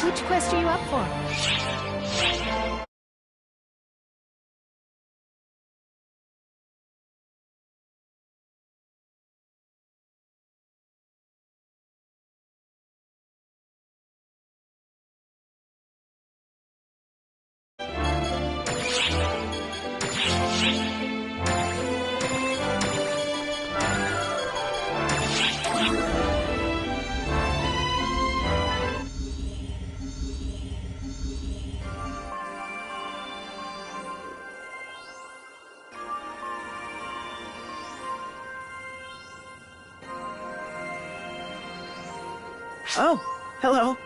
Which quest are you up for? Oh, hello.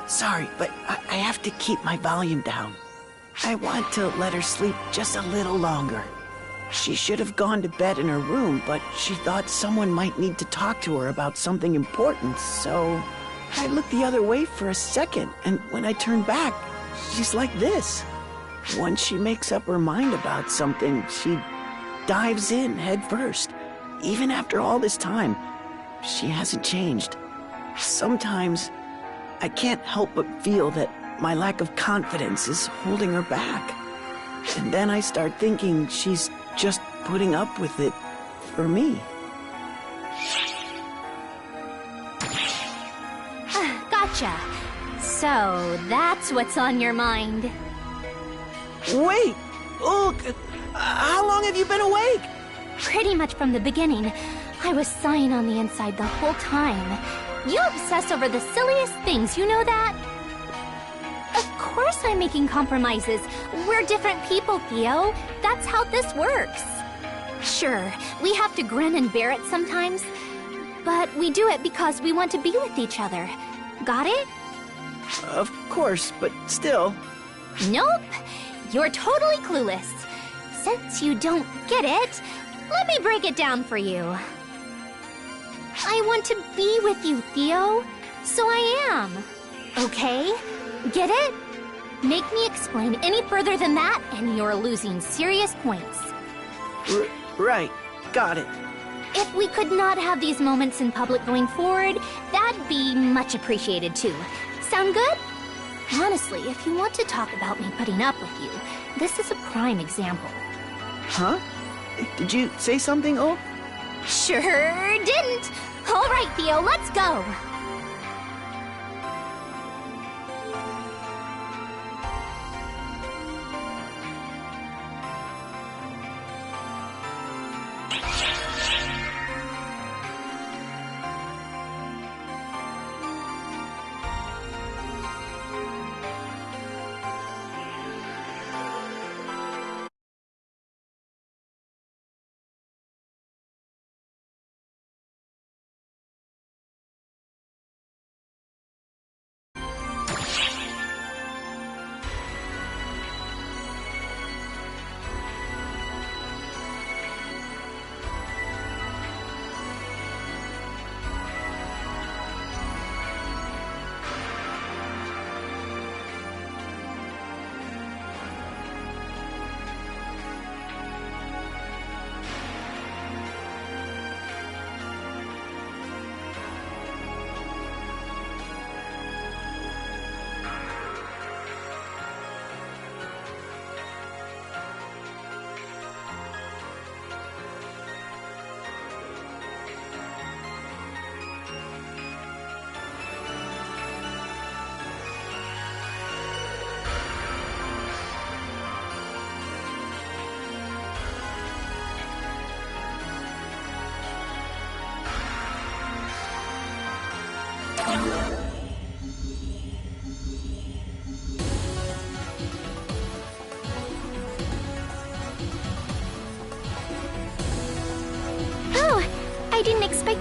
Sorry, but I have to keep my volume down. I want to let her sleep just a little longer. She should have gone to bed in her room, but she thought someone might need to talk to her about something important, so I looked the other way for a second, and when I turned back, she's like this. Once she makes up her mind about something, she dives in head first. Even after all this time, she hasn't changed. Sometimes, I can't help but feel that my lack of confidence is holding her back. And then I start thinking she's just putting up with it for me. Gotcha. So, that's what's on your mind. Wait! Look! How long have you been awake? Pretty much from the beginning. I was sighing on the inside the whole time. You obsess over the silliest things, you know that? Of course I'm making compromises. We're different people, Theo. That's how this works. Sure, we have to grin and bear it sometimes, but we do it because we want to be with each other. Got it? Of course, but still. Nope. You're totally clueless. Since you don't get it, let me break it down for you. I want to be with you, Theo. So I am. Okay? Get it? Make me explain any further than that, and you're losing serious points. Right. Got it. If we could not have these moments in public going forward, that'd be much appreciated too. Sound good? Honestly, if you want to talk about me putting up with you, this is a prime example. Huh? Did you say something, Oh? Sure didn't. All right, Theo, let's go.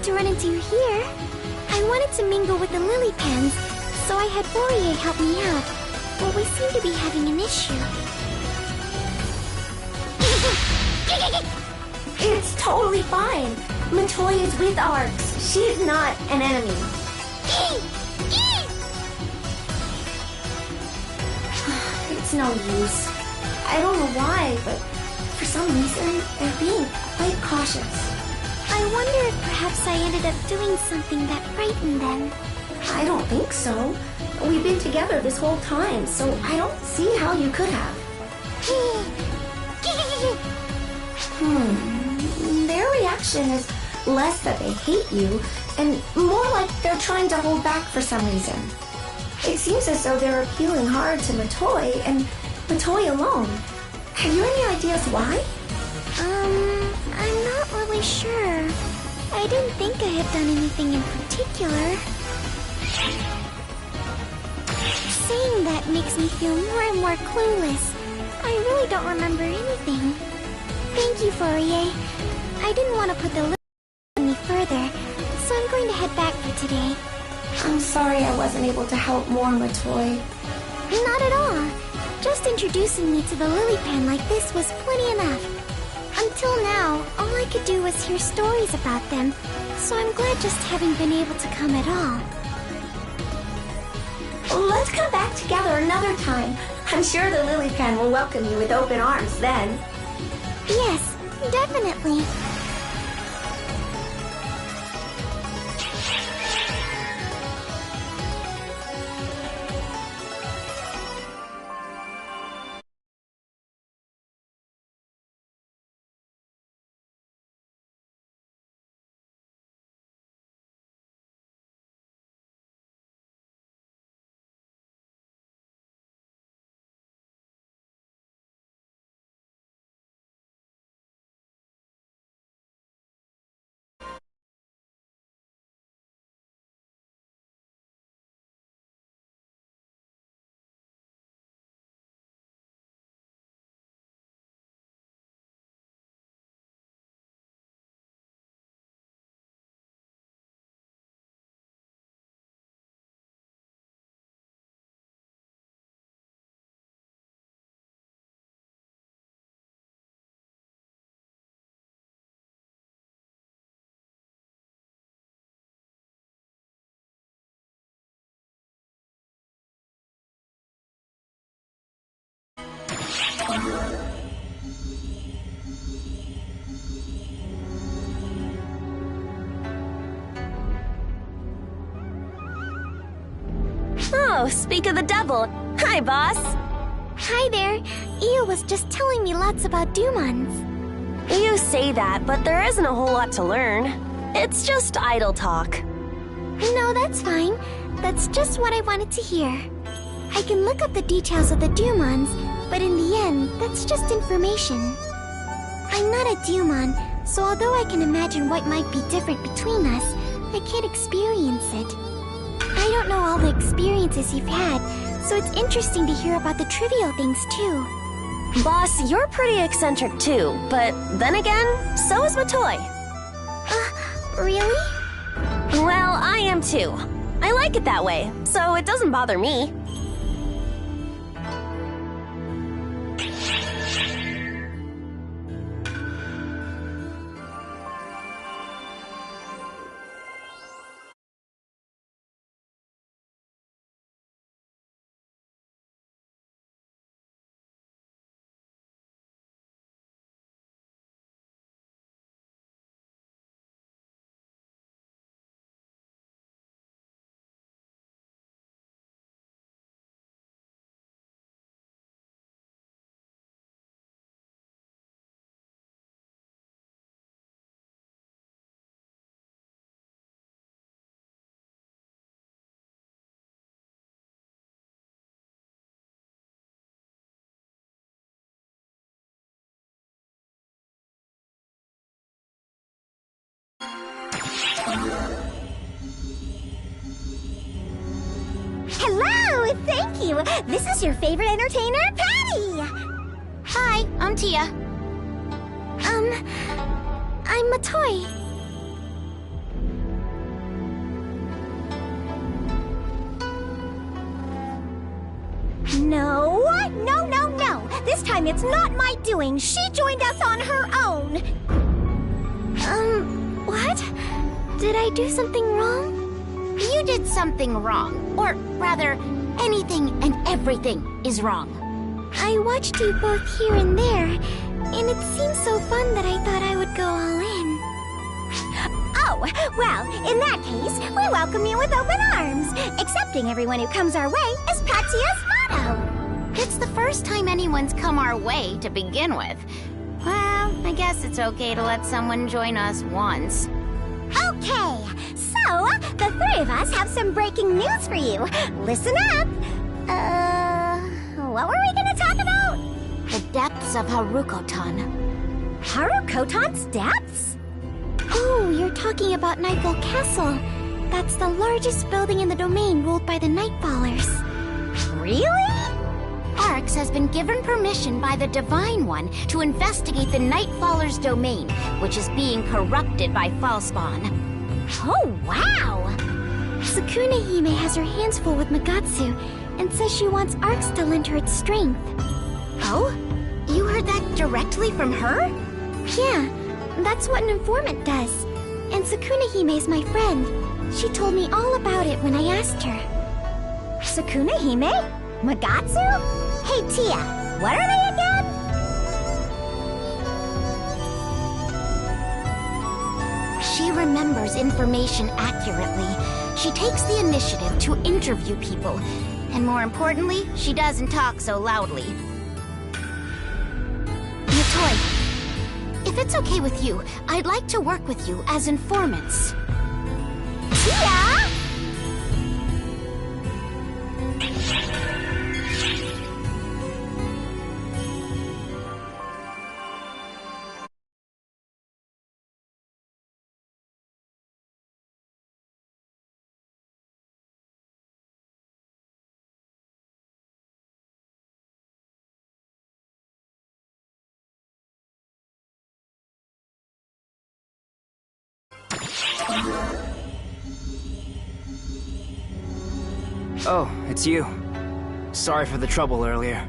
to run into you here. I wanted to mingle with the lily pads, so I had Fourier help me out. But we seem to be having an issue. It's totally fine. Matoy is with Arcs. She's not an enemy. It's no use. I don't know why, but for some reason, they're being quite cautious. I wonder if perhaps I ended up doing something that frightened them. I don't think so. We've been together this whole time, so I don't see how you could have. Their reaction is less that they hate you, and more like they're trying to hold back for some reason. It seems as though they're appealing hard to Matoy, and Matoy alone. Have you any ideas why? I'm not really sure. I didn't think I had done anything in particular. Saying that makes me feel more and more clueless. I really don't remember anything. Thank you, Fourier. I didn't want to put the list any further, so I'm going to head back for today. I'm sorry I wasn't able to help more, Matoy. Not at all. Just introducing me to the lily pen like this was plenty enough. Until now, all I could do was hear stories about them, so I'm glad just having been able to come at all. Let's come back together another time. I'm sure the lily pen will welcome you with open arms then. Yes, definitely. Oh, speak of the devil. Hi, boss. Hi there. Io was just telling me lots about Dumons. You say that, but there isn't a whole lot to learn. It's just idle talk. No, that's fine. That's just what I wanted to hear. I can look up the details of the Dumons, but in the end, that's just information. I'm not a Dumon, so although I can imagine what might be different between us, I can't experience it. I don't know all the experiences you've had, so it's interesting to hear about the trivial things too. Boss, you're pretty eccentric too, but then again, so is Matoy. Really? Well, I am too. I like it that way, so it doesn't bother me. Hello! Thank you! This is your favorite entertainer, Patty! Hi, I'm Tia. I'm Matoy. time it's not my doing. She joined us on her own. What? Did I do something wrong? You did something wrong. Or rather, anything and everything is wrong. I watched you both here and there, and it seemed so fun that I thought I would go all in. Oh, well, in that case, we welcome you with open arms. Accepting everyone who comes our way is Patsy's motto. It's the first time anyone's come our way to begin with. Well, I guess it's okay to let someone join us once. Okay, so the three of us have some breaking news for you. Listen up. What were we gonna talk about? The depths of Harukotan. Harukotan's depths? Oh, you're talking about Nightfall Castle. That's the largest building in the domain ruled by the Nightfallers. Really? Arx has been given permission by the Divine One to investigate the Nightfallers' domain, which is being corrupted by Falspawn. Oh, wow! Sukuna Hime has her hands full with Magatsu and says she wants Arx to lend her its strength. Oh? You heard that directly from her? Yeah, that's what an informant does. And Sukuna Hime's my friend. She told me all about it when I asked her. Sukuna Hime? Magatsu? Hey Tia, what are they again? She remembers information accurately. She takes the initiative to interview people. And more importantly, she doesn't talk so loudly. Matoi, if it's okay with you, I'd like to work with you as informants. Tia! Oh, it's you. Sorry for the trouble earlier.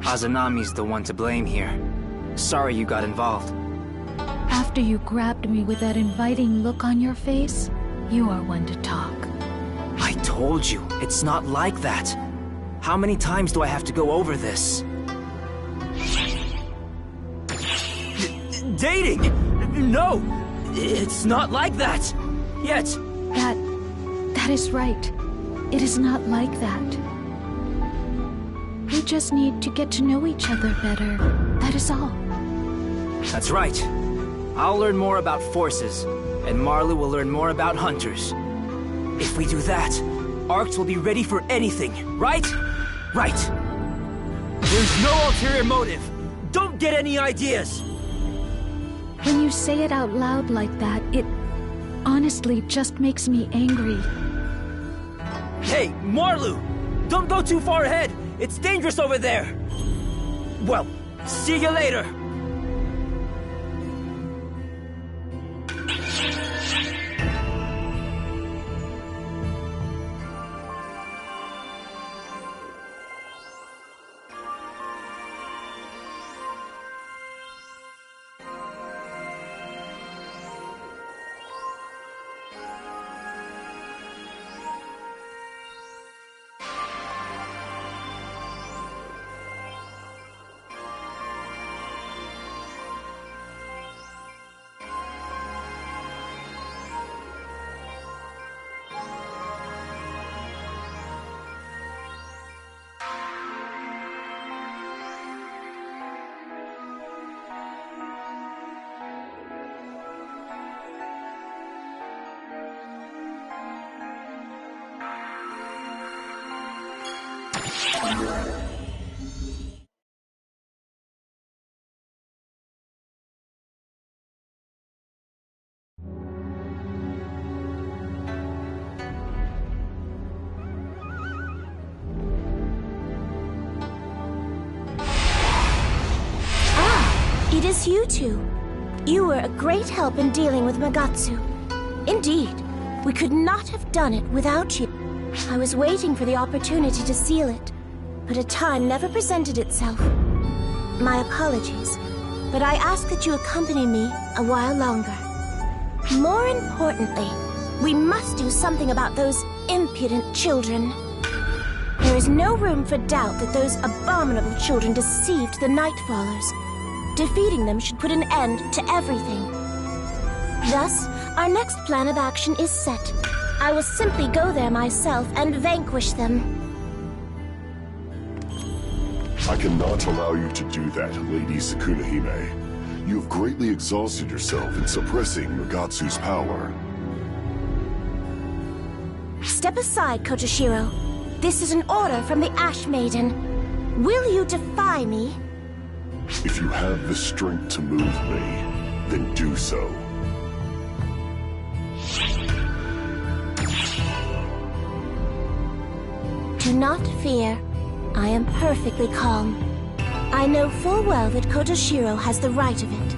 Azanami's the one to blame here. Sorry you got involved. After you grabbed me with that inviting look on your face, you are one to talk. I told you, it's not like that. How many times do I have to go over this? Dating? No! It's not like that! Yet! That is right. It is not like that. We just need to get to know each other better. That is all. That's right. I'll learn more about forces, and Marlu will learn more about hunters. If we do that, Arx will be ready for anything, right? Right. There's no ulterior motive. Don't get any ideas! When you say it out loud like that, it honestly just makes me angry. Hey, Marlu! Don't go too far ahead! It's dangerous over there! Well, see you later! It is you two. You were a great help in dealing with Magatsu. Indeed, we could not have done it without you. I was waiting for the opportunity to seal it, but a time never presented itself. My apologies, but I ask that you accompany me a while longer. More importantly, we must do something about those impudent children. There is no room for doubt that those abominable children deceived the Nightfallers. Defeating them should put an end to everything. Thus, our next plan of action is set. I will simply go there myself and vanquish them. I cannot allow you to do that, Lady Tsukunahime. You have greatly exhausted yourself in suppressing Magatsu's power. Step aside, Kotoshiro. This is an order from the Ash Maiden. Will you defy me? If you have the strength to move me, then do so. Do not fear. I am perfectly calm. I know full well that Kotoshiro has the right of it.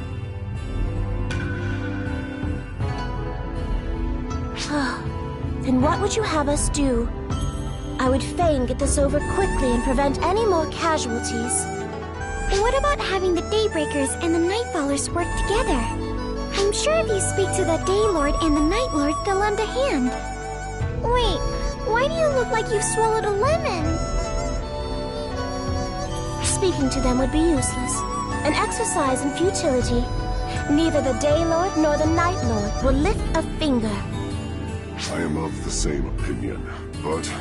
Then what would you have us do? I would fain get this over quickly and prevent any more casualties. What about having the Daybreakers and the Nightfallers work together? I'm sure if you speak to the Daylord and the Night Lord, they'll lend a hand. Wait, why do you look like you've swallowed a lemon? Speaking to them would be useless. An exercise in futility. Neither the Daylord nor the Night Lord will lift a finger. I am of the same opinion, but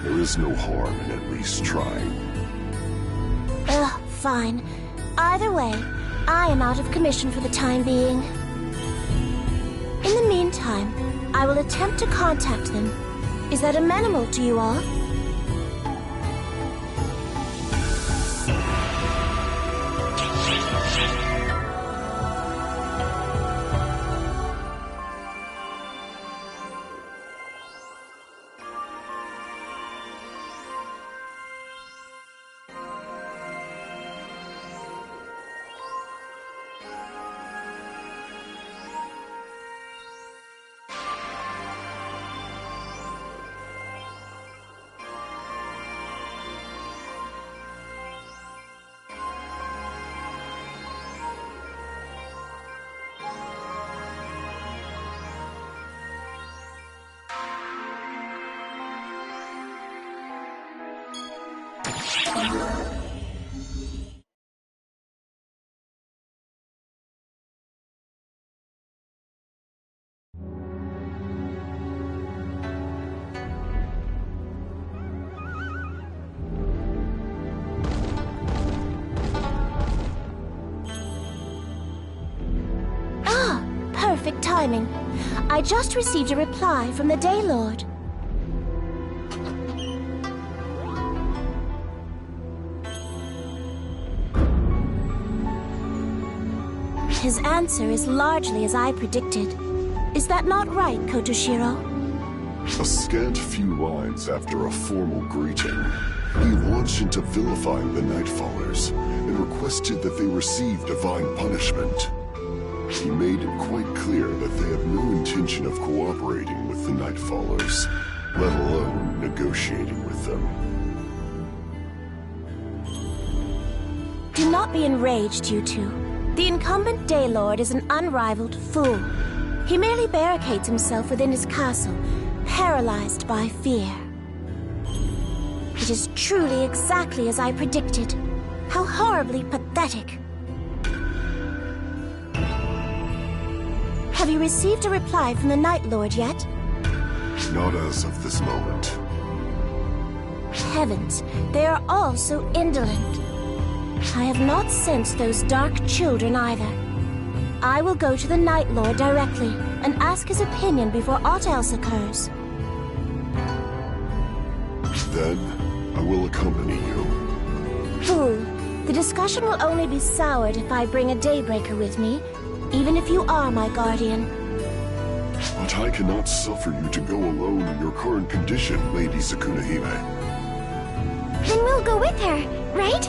there is no harm in at least trying. Fine. Either way, I am out of commission for the time being. In the meantime, I will attempt to contact them. Is that amenable to you all? Perfect timing. I just received a reply from the Daylord. His answer is largely as I predicted. Is that not right, Kotoshiro? A scant few lines after a formal greeting, he launched into vilifying the Nightfallers and requested that they receive divine punishment. He made it quite clear that they have no intention of cooperating with the Nightfallers, let alone negotiating with them. Do not be enraged, you two. The incumbent Daylord is an unrivaled fool. He merely barricades himself within his castle, paralyzed by fear. It is truly exactly as I predicted. How horribly pathetic. Have you received a reply from the Night Lord yet? Not as of this moment. Heavens, they are all so indolent. I have not sensed those dark children either. I will go to the Night Lord directly and ask his opinion before aught else occurs. Then, I will accompany you. Fool, the discussion will only be soured if I bring a Daybreaker with me, even if you are my guardian. But I cannot suffer you to go alone in your current condition, Lady Tsukunahime. Then we'll go with her, right?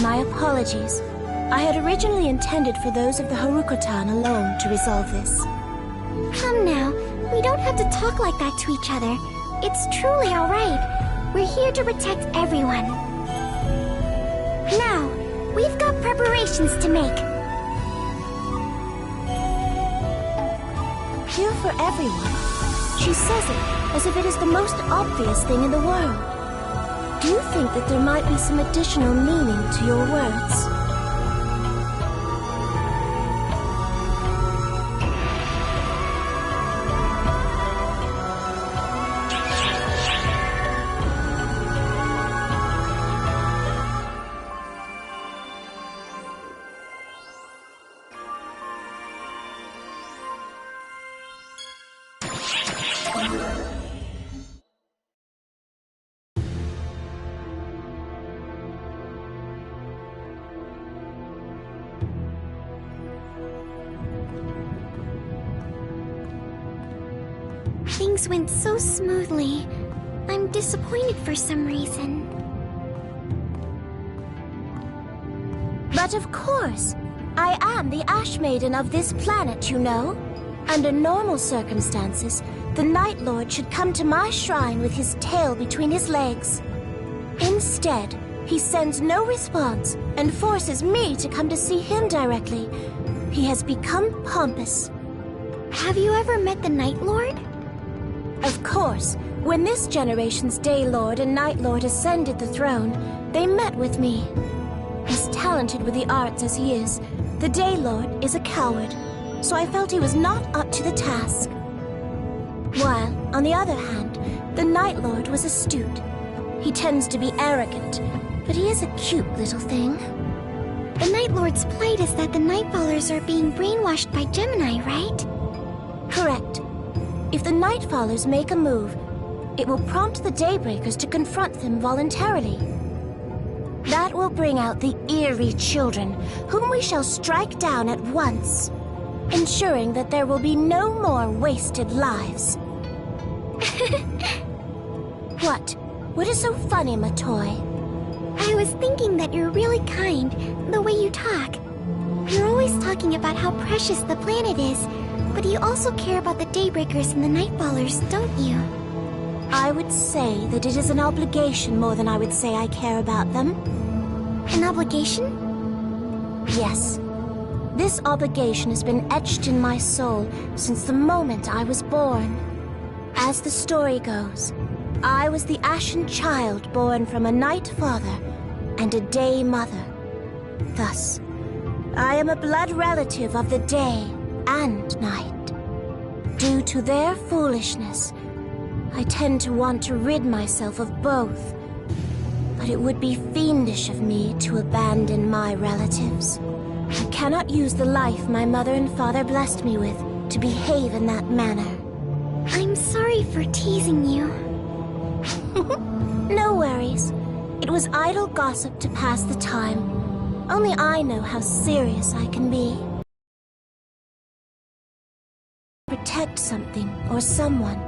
My apologies. I had originally intended for those of the Harukotan alone to resolve this. Come now, We don't have to talk like that to each other. It's truly alright. We're here to protect everyone. Now, we've got preparations to make. Here for everyone. She says it as if it is the most obvious thing in the world. Do you think that there might be some additional meaning to your words? Things went so smoothly. I'm disappointed for some reason. But of course, I am the Ash Maiden of this planet, you know. Under normal circumstances, the Night Lord should come to my shrine with his tail between his legs. Instead, he sends no response and forces me to come to see him directly. He has become pompous. Have you ever met the Night Lord? Of course, when this generation's Day Lord and Night Lord ascended the throne, they met with me. As talented with the arts as he is, the Day Lord is a coward, so I felt he was not up to the task. While, on the other hand, the Night Lord was astute. He tends to be arrogant, but he is a cute little thing. The Night Lord's plight is that the Nightfallers are being brainwashed by Gemini, right? Correct. If the Nightfallers make a move, it will prompt the Daybreakers to confront them voluntarily. That will bring out the eerie children, whom we shall strike down at once, ensuring that there will be no more wasted lives. What? What is so funny, Matoy? I was thinking that you're really kind, the way you talk. You're always talking about how precious the planet is, but you also care about the Daybreakers and the Nightfallers, don't you? I would say that it is an obligation more than I would say I care about them. An obligation? Yes. This obligation has been etched in my soul since the moment I was born. As the story goes, I was the Ashen Child born from a Night Father and a Day Mother. Thus, I am a blood relative of the Day and Night. Due to their foolishness, I tend to want to rid myself of both. But it would be fiendish of me to abandon my relatives. I cannot use the life my mother and father blessed me with to behave in that manner. I'm sorry for teasing you. No worries. It was idle gossip to pass the time. Only I know how serious I can be. Protect something or someone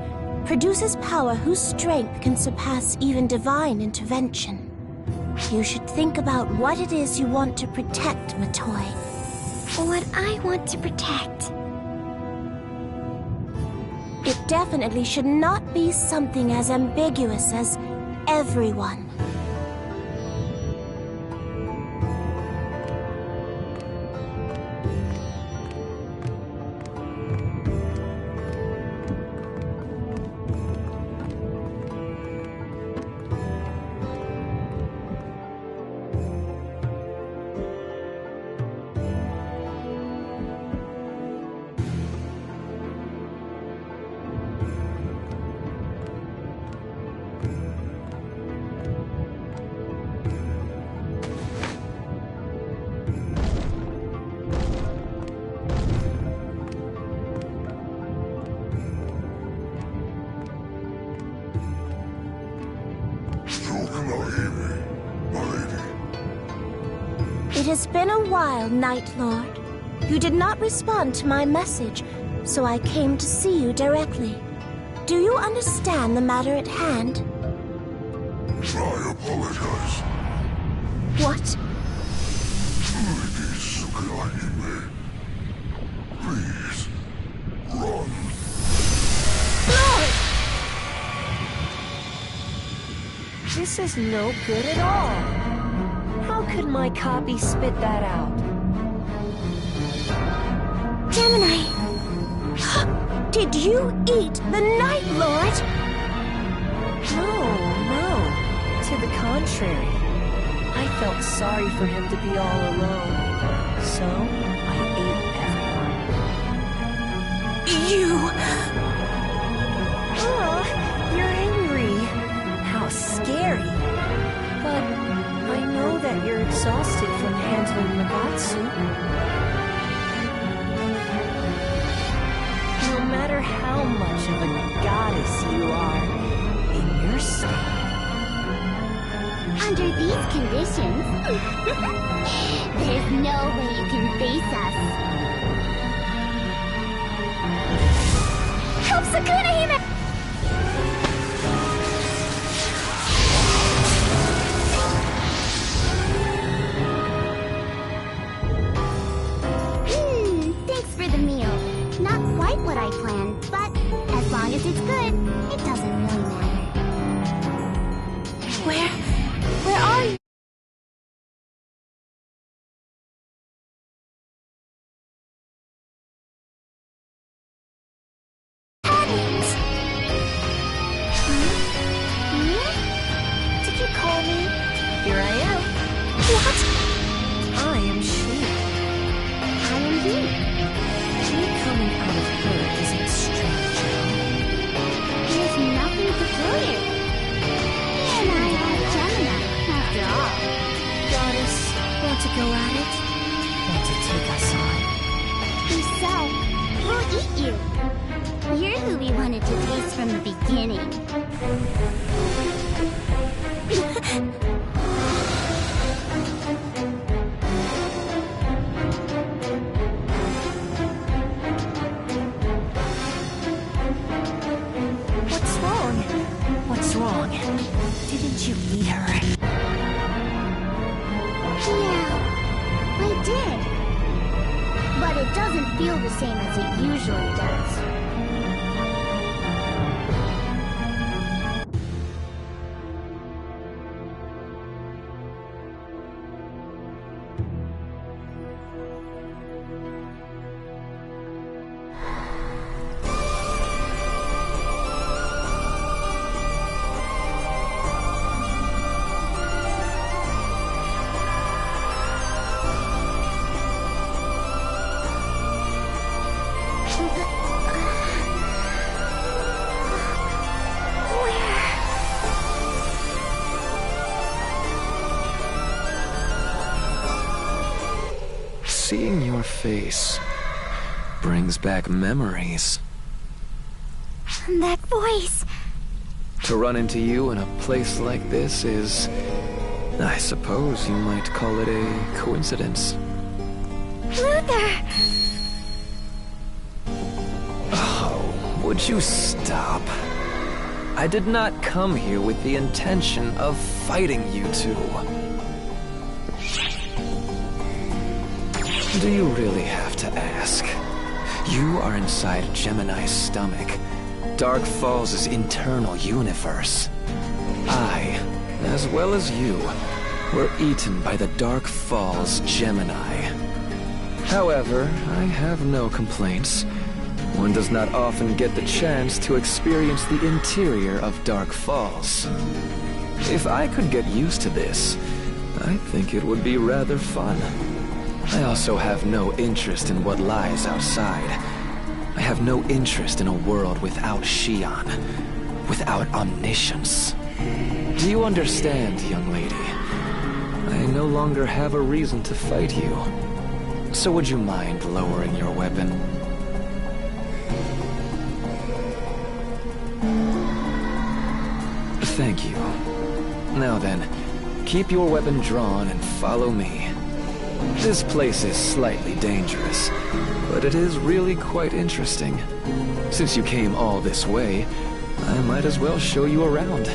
produces power whose strength can surpass even divine intervention. You should think about what it is you want to protect, Matoy. What I want to protect. It definitely should not be something as ambiguous as everyone. It has been a while, Night Lord. You did not respond to my message, so I came to see you directly. Do you understand the matter at hand? I apologize. What? Please, run. This is no good at all. How could my copy spit that out? Gemini! Did you eat the Night Lord? No. To the contrary. I felt sorry for him to be all alone. So, I ate everyone. You... You're angry. How scary. But I know that you're exhausted from handling Magatsu. No matter how much of a goddess you are, in your state... Under these conditions, there's no way you can face us. Help Sukuna Hime! Thanks for the meal. Not quite what I planned, but as long as it's good, it doesn't really matter. Where are you? Did you call me? Here I am. What? I am she. I am he. Me coming out of her isn't strange at all. There's nothing peculiar. He and I are Gemini, after all. Goddess, want to go at it? Want to take us on? If so, we'll eat you. You're who we wanted to taste from the beginning. What's wrong? What's wrong? Didn't you eat her? Yeah, I did. But it doesn't feel the same as it usually does. Seeing your face brings back memories. That voice. To run into you in a place like this is, I suppose you might call it a coincidence. Luther! Oh, would you stop? I did not come here with the intention of fighting you two. Do you really have to ask? You are inside Gemini's stomach, Dark Falls' internal universe. I, as well as you, were eaten by the Dark Falls Gemini. However, I have no complaints. One does not often get the chance to experience the interior of Dark Falls. If I could get used to this, I think it would be rather fun. I also have no interest in what lies outside. I have no interest in a world without Shion, without omniscience. Do you understand, young lady? I no longer have a reason to fight you. So would you mind lowering your weapon? Thank you. Now then, keep your weapon drawn and follow me. This place is slightly dangerous, but it is really quite interesting. Since you came all this way, I might as well show you around.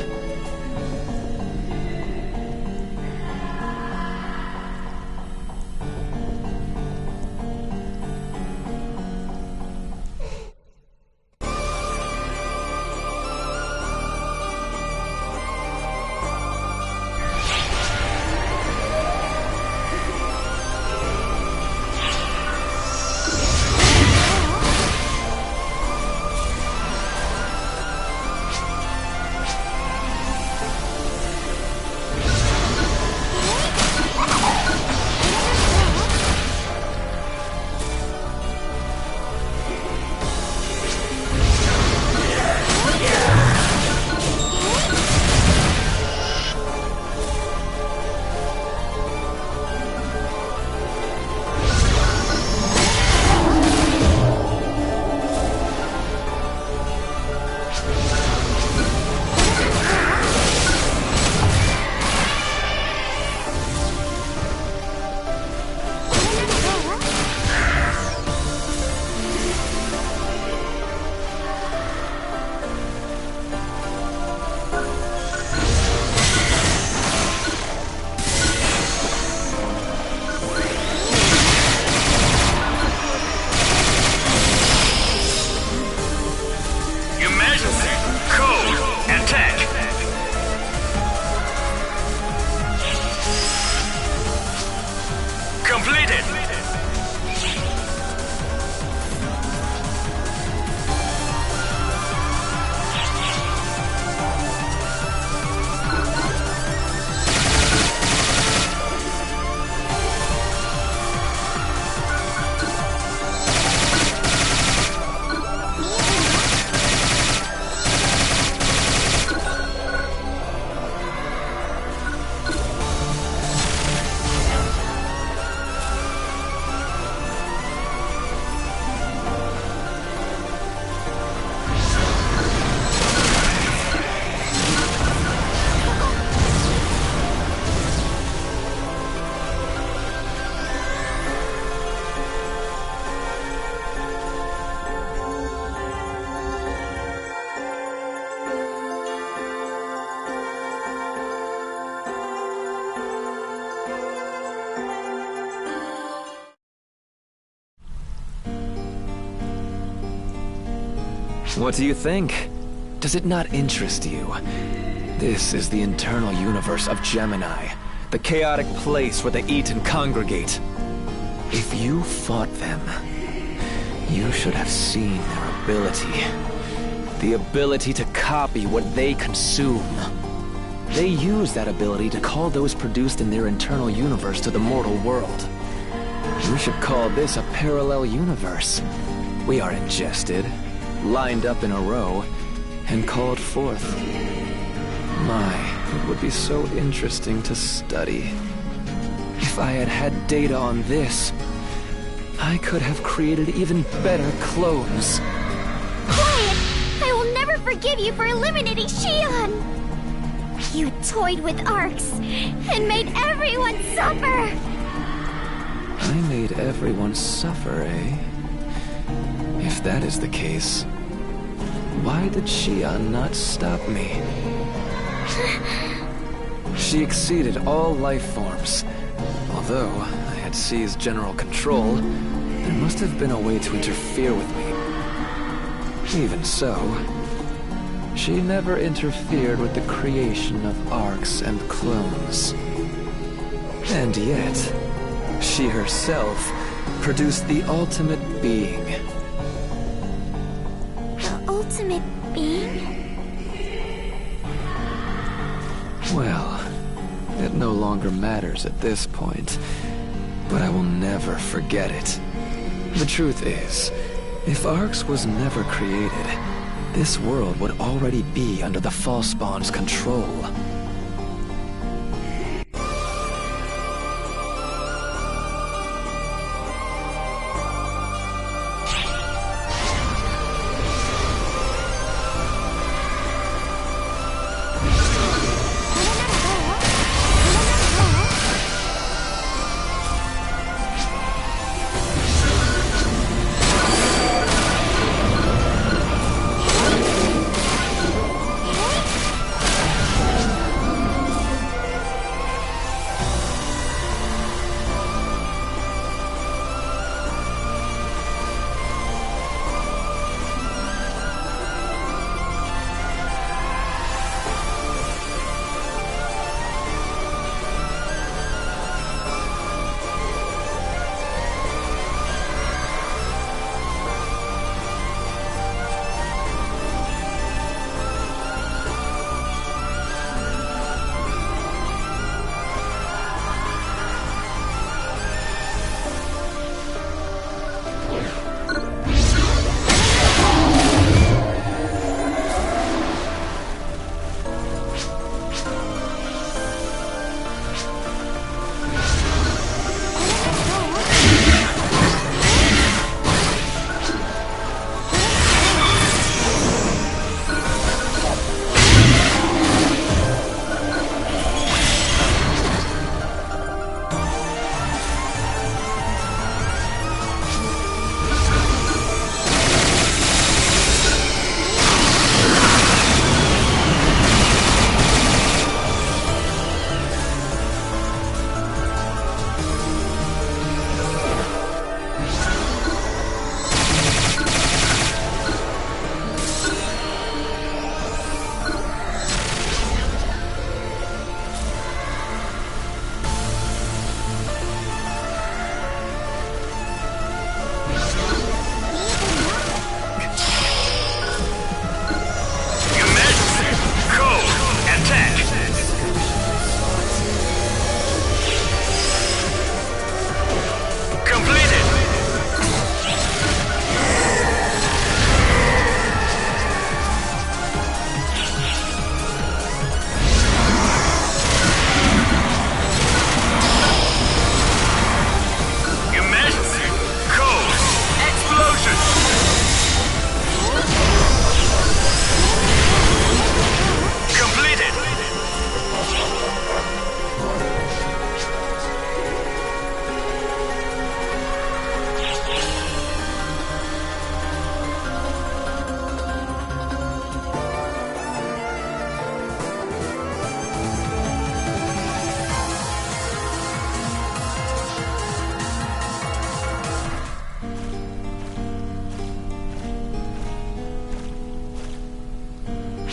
What do you think? Does it not interest you? This is the internal universe of Gemini, the chaotic place where they eat and congregate. If you fought them, you should have seen their ability. The ability to copy what they consume. They use that ability to call those produced in their internal universe to the mortal world. We should call this a parallel universe. We are ingested, lined up in a row, and called forth. My, it would be so interesting to study. If I had had data on this, I could have created even better clones. Quiet! I will never forgive you for eliminating Shion! You toyed with arcs and made everyone suffer! I made everyone suffer, eh? If that is the case, why did Shion not stop me? She exceeded all life forms. Although I had seized general control, there must have been a way to interfere with me. Even so, she never interfered with the creation of arcs and clones. And yet, she herself produced the ultimate being. The ultimate being? Well, it no longer matters at this point, but I will never forget it. The truth is, if Arx was never created, this world would already be under the Falspawn's control.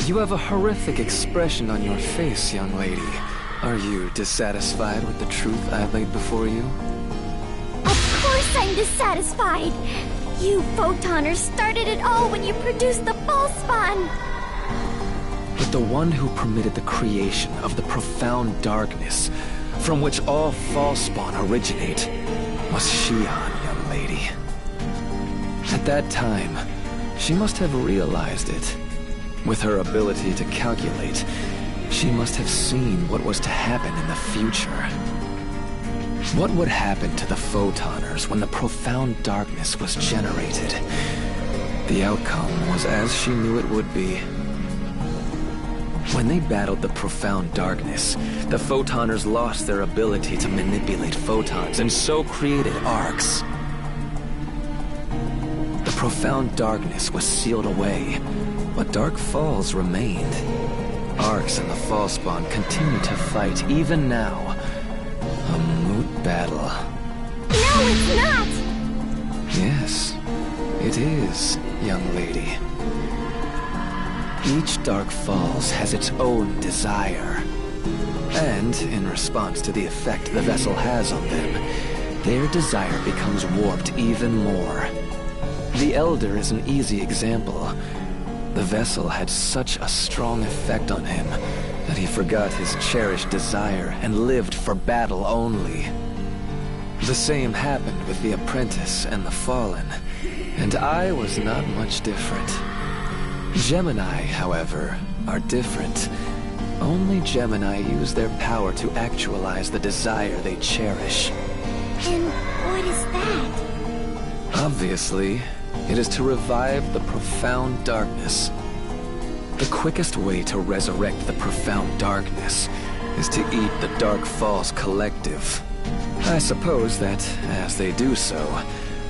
You have a horrific expression on your face, young lady. Are you dissatisfied with the truth I laid before you? Of course I'm dissatisfied! You Photoners started it all when you produced the false spawn! But the one who permitted the creation of the profound darkness, from which all false spawn originate, was Xian, young lady. At that time, she must have realized it. With her ability to calculate, she must have seen what was to happen in the future. What would happen to the Photoners when the profound darkness was generated? The outcome was as she knew it would be. When they battled the profound darkness, the Photoners lost their ability to manipulate photons and so created arcs. The profound darkness was sealed away, but Dark Falls remained. Arcs and the Fall Spawn continue to fight even now. A moot battle. No, it's not! Yes, it is, young lady. Each Dark Falls has its own desire. And, in response to the effect the vessel has on them, their desire becomes warped even more. The Elder is an easy example. The vessel had such a strong effect on him that he forgot his cherished desire and lived for battle only. The same happened with the Apprentice and the Fallen, and I was not much different. Gemini, however, are different. Only Gemini use their power to actualize the desire they cherish. And what is that? Obviously, it is to revive the profound darkness. The quickest way to resurrect the profound darkness is to eat the Dark Falls Collective. I suppose that, as they do so,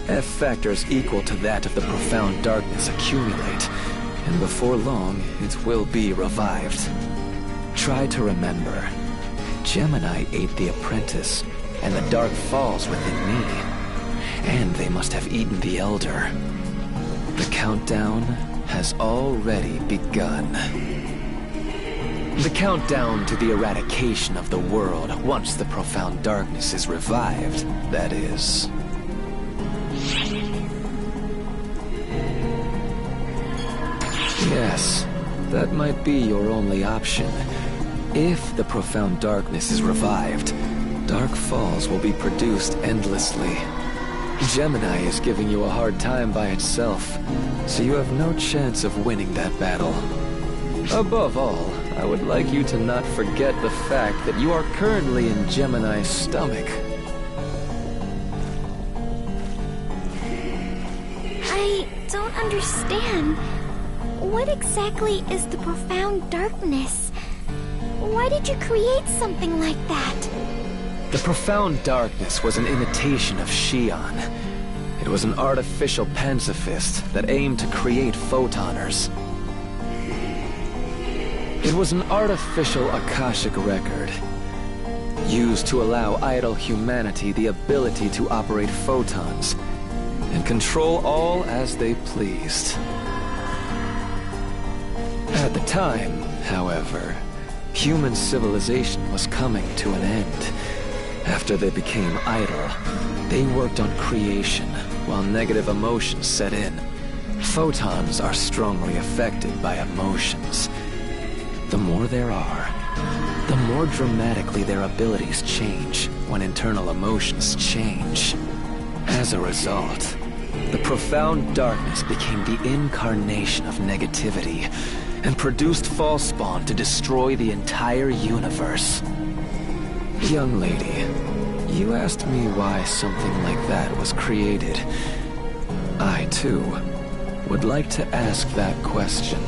F factors equal to that of the profound darkness accumulate, and before long, it will be revived. Try to remember, Gemini ate the Apprentice, and the Dark Falls within me. And they must have eaten the Elder. The countdown has already begun. The countdown to the eradication of the world once the profound darkness is revived, that is. Yes, that might be your only option. If the profound darkness is revived, Dark Falls will be produced endlessly. Gemini is giving you a hard time by itself, so you have no chance of winning that battle. Above all, I would like you to not forget the fact that you are currently in Gemini's stomach. I don't understand. What exactly is the profound darkness? Why did you create something like that? The profound darkness was an imitation of Xian. It was an artificial pacifist that aimed to create photoners. It was an artificial Akashic record, used to allow idle humanity the ability to operate photons and control all as they pleased. At the time, however, human civilization was coming to an end. After they became idle, they worked on creation, while negative emotions set in. Photons are strongly affected by emotions. The more there are, the more dramatically their abilities change when internal emotions change. As a result, the profound darkness became the incarnation of negativity and produced false spawn to destroy the entire universe. Young lady, you asked me why something like that was created. I, too, would like to ask that question.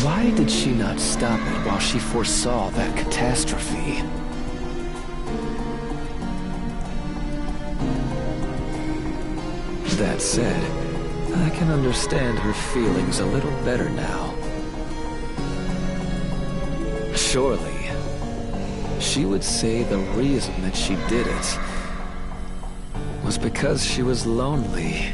Why did she not stop it while she foresaw that catastrophe? That said, I can understand her feelings a little better now. Surely, she would say the reason that she did it was because she was lonely.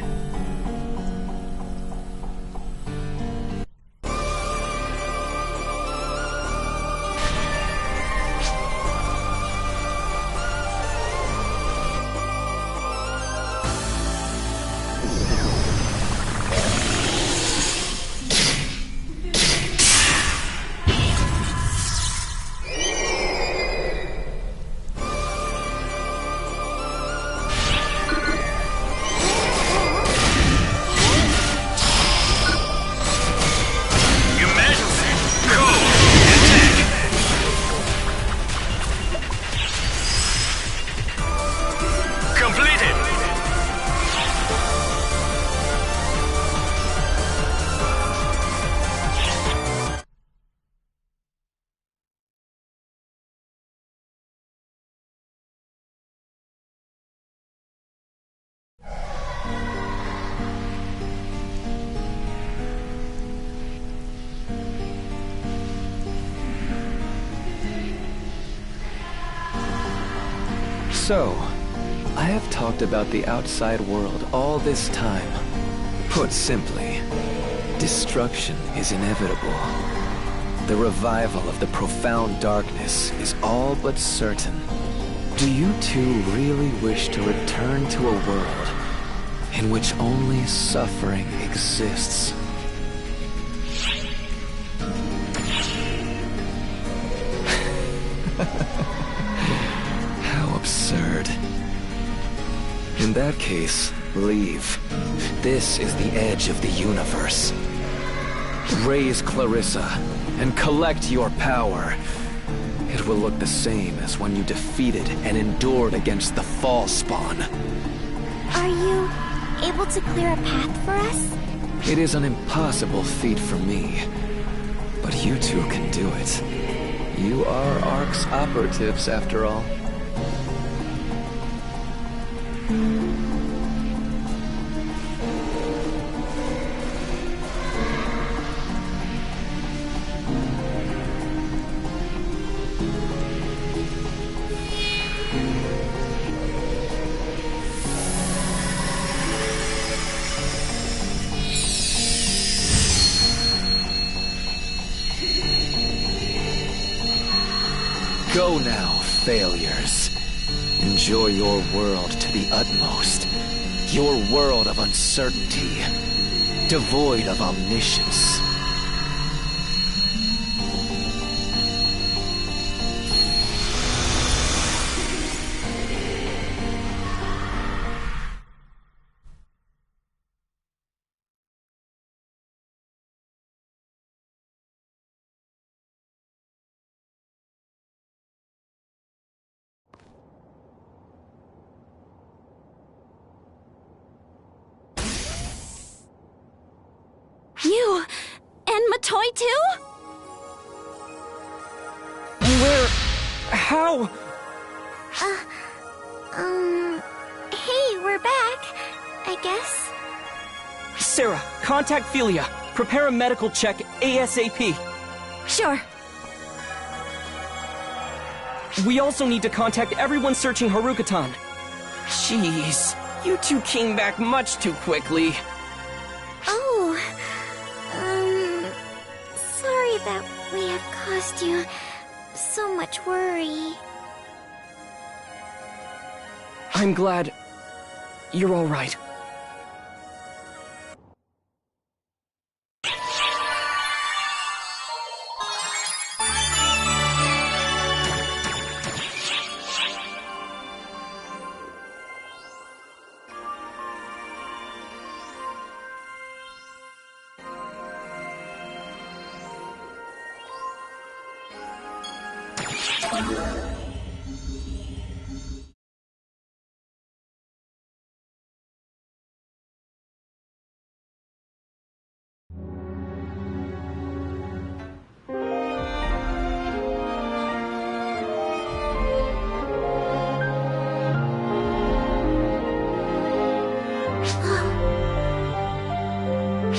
So, I have talked about the outside world all this time. Put simply, destruction is inevitable. The revival of the profound darkness is all but certain. Do you two really wish to return to a world in which only suffering exists? How absurd. In that case, leave. This is the edge of the universe. Raise Clarissa and collect your power. It will look the same as when you defeated and endured against the Fall Spawn. Are you able to clear a path for us? It is an impossible feat for me, but you two can do it. You are ARC's operatives, after all. Go now, failures. Enjoy your world to the utmost. Your world of uncertainty, devoid of omniscience. You and Matoy too? Where? How? Hey, we're back, I guess. Sarah, contact Philia. Prepare a medical check ASAP. Sure. We also need to contact everyone searching Haruka-tan. Jeez, you two came back much too quickly. Oh, sorry that we have caused you so much worry. I'm glad you're all right.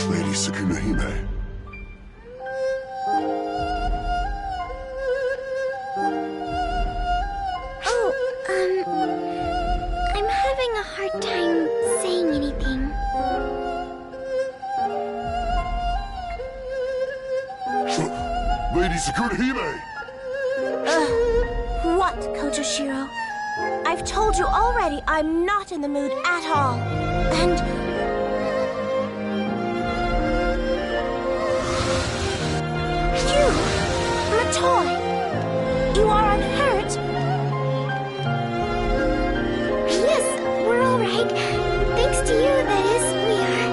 Lady Tsukunohime. I'm having a hard time saying anything. Lady Tsukunohime! What, Kotoshiro? I've told you already I'm not in the mood at all. And... you! Matoy! You are unhurt? Yes, we're all right. Thanks to you, that is, we are.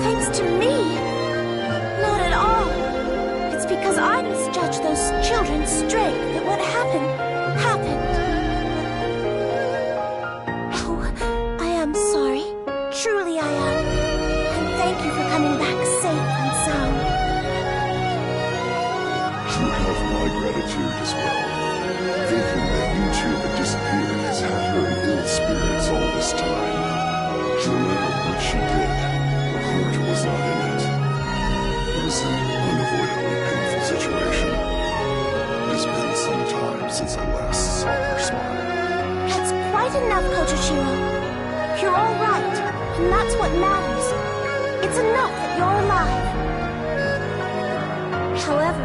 Thanks to me? Not at all. It's because I misjudged those children's strength that what happened, happened. Oh, I am sorry. Truly I am. And thank you for coming back safe and sound. quite enough, Kotoshiro. You're all right, and that's what matters. It's enough that you're alive. However,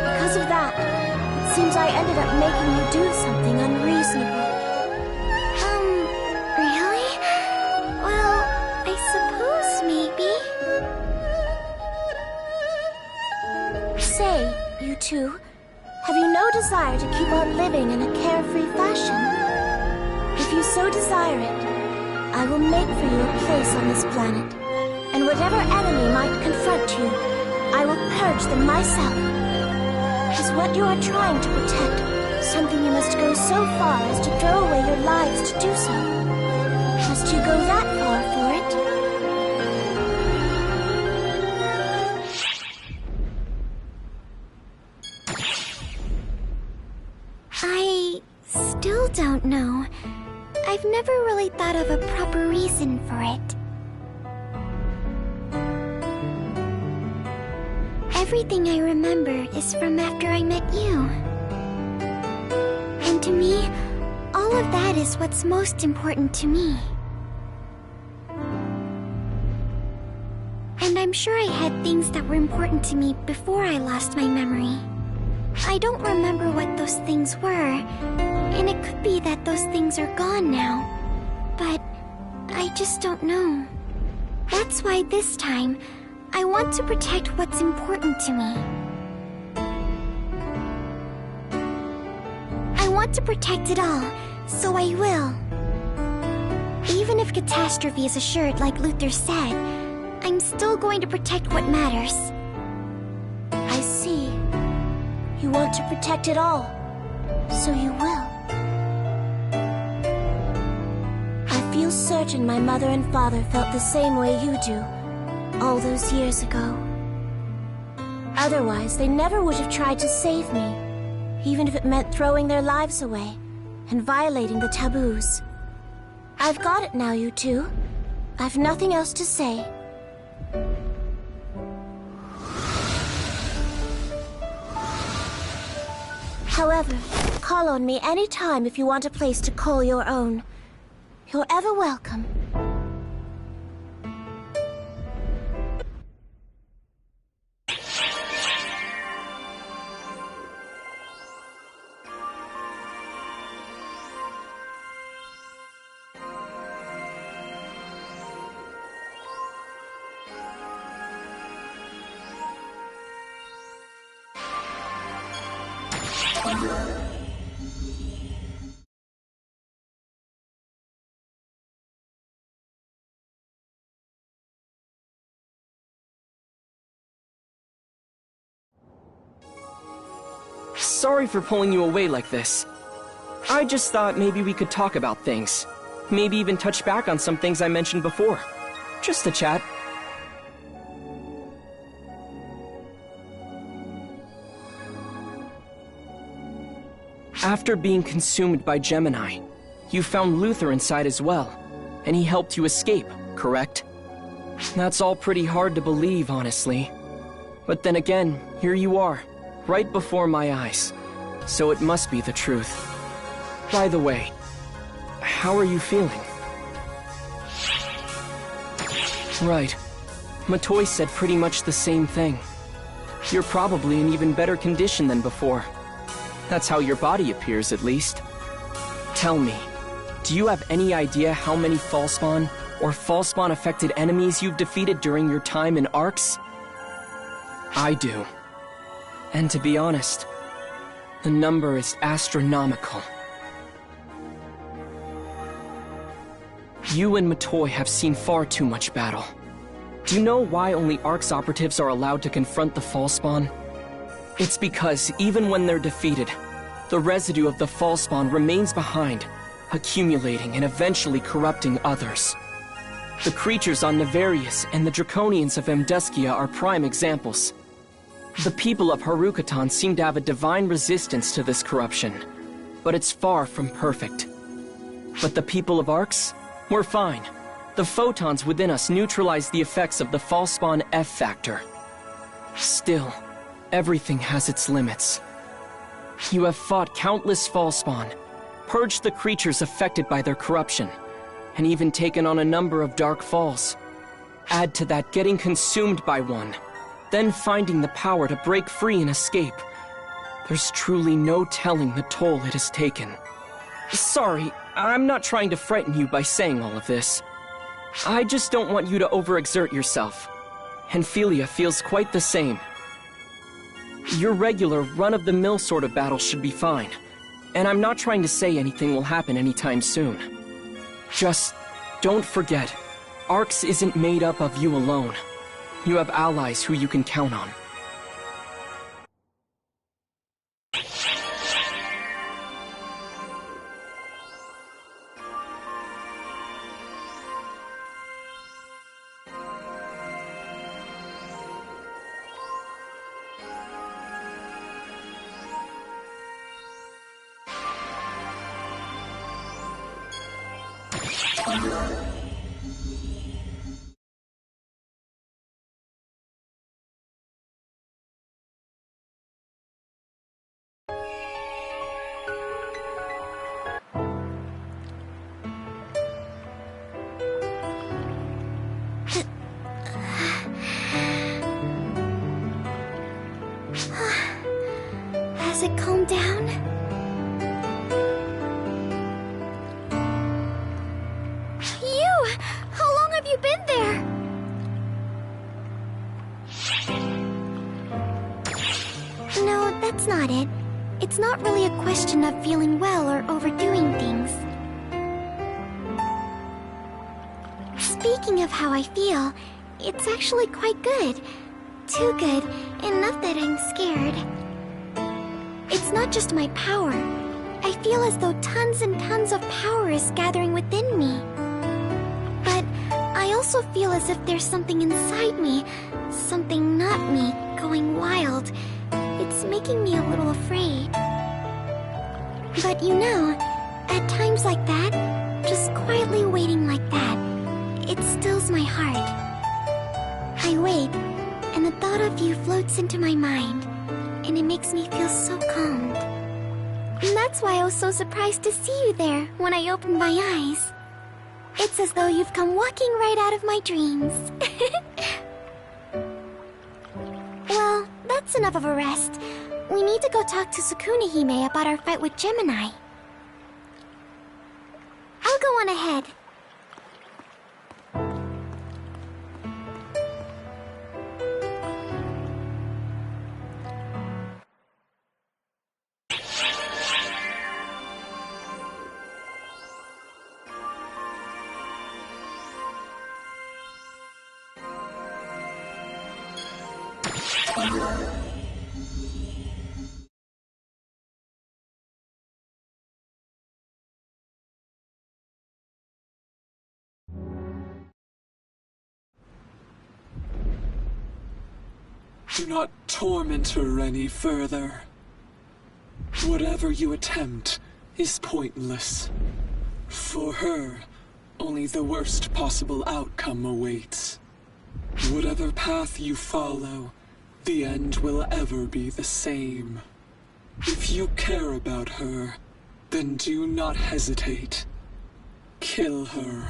because of that, it seems I ended up making you do something unreasonable. Really? Well, I suppose maybe. Say, you two, have you no desire to keep on living in a carefree fashion? If you so desire it, I will make for you a place on this planet, and whatever enemy might confront you, I will purge them myself. Is what you are trying to protect something you must go so far as to throw away your lives to do so? Must you go that far for it? I still don't know. I've never really thought of a proper reason for it. Everything I remember is from after I met you. And to me, all of that is what's most important to me. And I'm sure I had things that were important to me before I lost my memory. I don't remember what those things were, and it could be that those things are gone now. But I just don't know. That's why this time, I want to protect what's important to me. I want to protect it all, so I will. Even if catastrophe is assured like Luther said, I'm still going to protect what matters. I see. You want to protect it all, so you will. I feel certain my mother and father felt the same way you do, all those years ago. Otherwise, they never would have tried to save me, even if it meant throwing their lives away and violating the taboos. I've got it now, you two. I've nothing else to say. However, call on me any time if you want a place to call your own. You're ever welcome. Sorry for pulling you away like this. I just thought maybe we could talk about things. Maybe even touch back on some things I mentioned before. Just a chat. After being consumed by Gemini, you found Luther inside as well, and he helped you escape, correct? That's all pretty hard to believe, honestly. But then again, here you are, right before my eyes, so it must be the truth. By the way, how are you feeling? Right. Matoi said pretty much the same thing. You're probably in even better condition than before. That's how your body appears, at least. Tell me, do you have any idea how many Falspawn or Falspawn-affected enemies you've defeated during your time in Arcs? I do. And to be honest, the number is astronomical. You and Matoi have seen far too much battle. Do you know why only Arcs operatives are allowed to confront the Falspawn? It's because even when they're defeated, the residue of the Falspawn remains behind, accumulating and eventually corrupting others. The creatures on Nefarious and the Draconians of Amduskia are prime examples. The people of Harukatan seem to have a divine resistance to this corruption, but it's far from perfect. But the people of Arcs? We're fine. The photons within us neutralize the effects of the Falspawn F factor. Still, everything has its limits. You have fought countless Falspawn, purged the creatures affected by their corruption, and even taken on a number of dark falls. Add to that getting consumed by one, then finding the power to break free and escape. There's truly no telling the toll it has taken. Sorry, I'm not trying to frighten you by saying all of this. I just don't want you to overexert yourself. And Philia feels quite the same. Your regular, run-of-the-mill sort of battle should be fine. And I'm not trying to say anything will happen anytime soon. Just don't forget, Arx isn't made up of you alone. You have allies who you can count on. Has it calmed down? You! How long have you been there? No, that's not it. It's not really a question of feeling well or overdoing things. Speaking of how I feel, it's actually quite good. Too good, enough that I'm scared. It's not just my power. I feel as though tons and tons of power is gathering within me. But I also feel as if there's something inside me, something not me, going wild. It's making me a little afraid. But you know, at times like that, just quietly waiting like that, it stills my heart. I wait, and the thought of you floats into my mind, and it makes me feel so calmed. And that's why I was so surprised to see you there when I opened my eyes. It's as though you've come walking right out of my dreams. Well, that's enough of a rest. We need to go talk to Sukuna Hime about our fight with Gemini. I'll go on ahead. Do not torment her any further. Whatever you attempt is pointless. For her, only the worst possible outcome awaits. Whatever path you follow, the end will ever be the same. If you care about her, then do not hesitate. Kill her.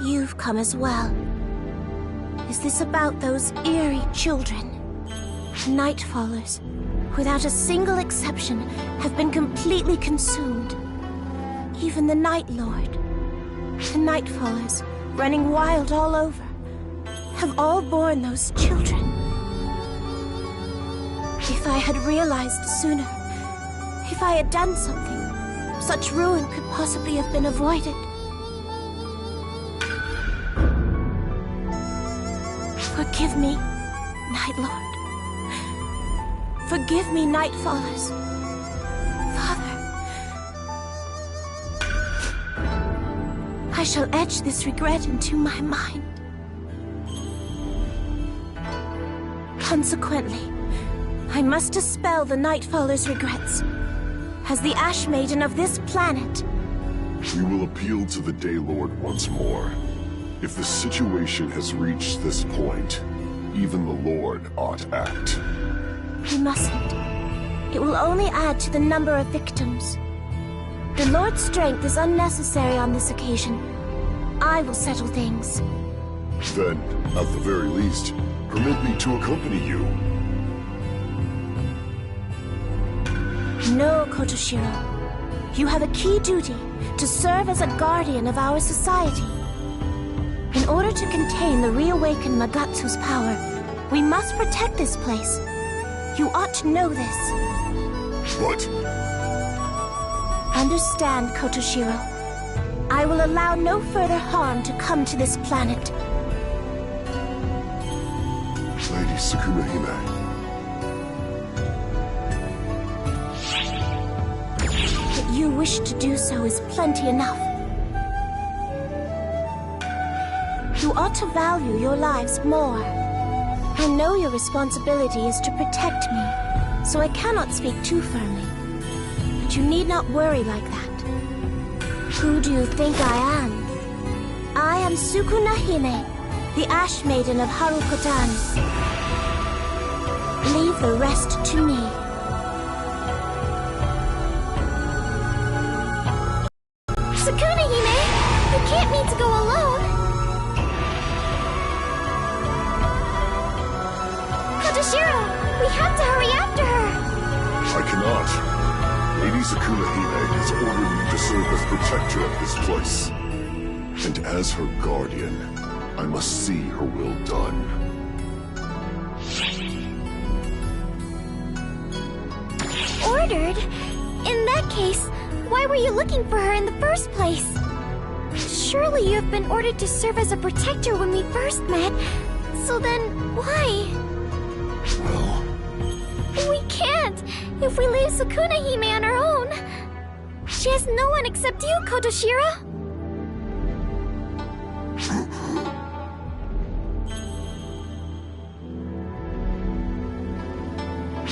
You've come as well. Is this about those eerie children? Nightfallers, without a single exception, have been completely consumed. Even the Night Lord. The Nightfallers, running wild all over, have all borne those children. If I had realized sooner, if I had done something, such ruin could possibly have been avoided. Forgive me. Night Lord. Forgive me, Nightfallers. Father. I shall etch this regret into my mind. Consequently, I must dispel the Nightfallers' regrets. As the Ash Maiden of this planet, We will appeal to the Daylord once more. If the situation has reached this point, even the Lord ought act. we mustn't. It will only add to the number of victims. The Lord's strength is unnecessary on this occasion. I will settle things. Then, at the very least, permit me to accompany you. No, Kotoshiro. You have a key duty to serve as a guardian of our society. In order to contain the reawakened Magatsu's power, we must protect this place. You ought to know this. But Understand, Kotoshiro. I will allow no further harm to come to this planet. Lady Sukuna-hime, That you wish to do so is plenty enough. You ought to value your lives more. I know your responsibility is to protect me, so I cannot speak too firmly. But you need not worry like that. Who do you think I am? I am Sukuna-hime, the Ash Maiden of Harukotan. Leave the rest to me. Sukuna-hime! You can't need to go alone! Kotoshiro! We have to hurry after her! I cannot. Lady Sukuna-hime has ordered me to serve as protector of this place. And as her guardian, I must see her will done. Ordered? In that case, why were you looking for her in the first place? Surely you have been ordered to serve as a protector when we first met. So then, why? Well, We can't! If we leave Sukuna-hime on her own! She has no one except you, Kotoshiro!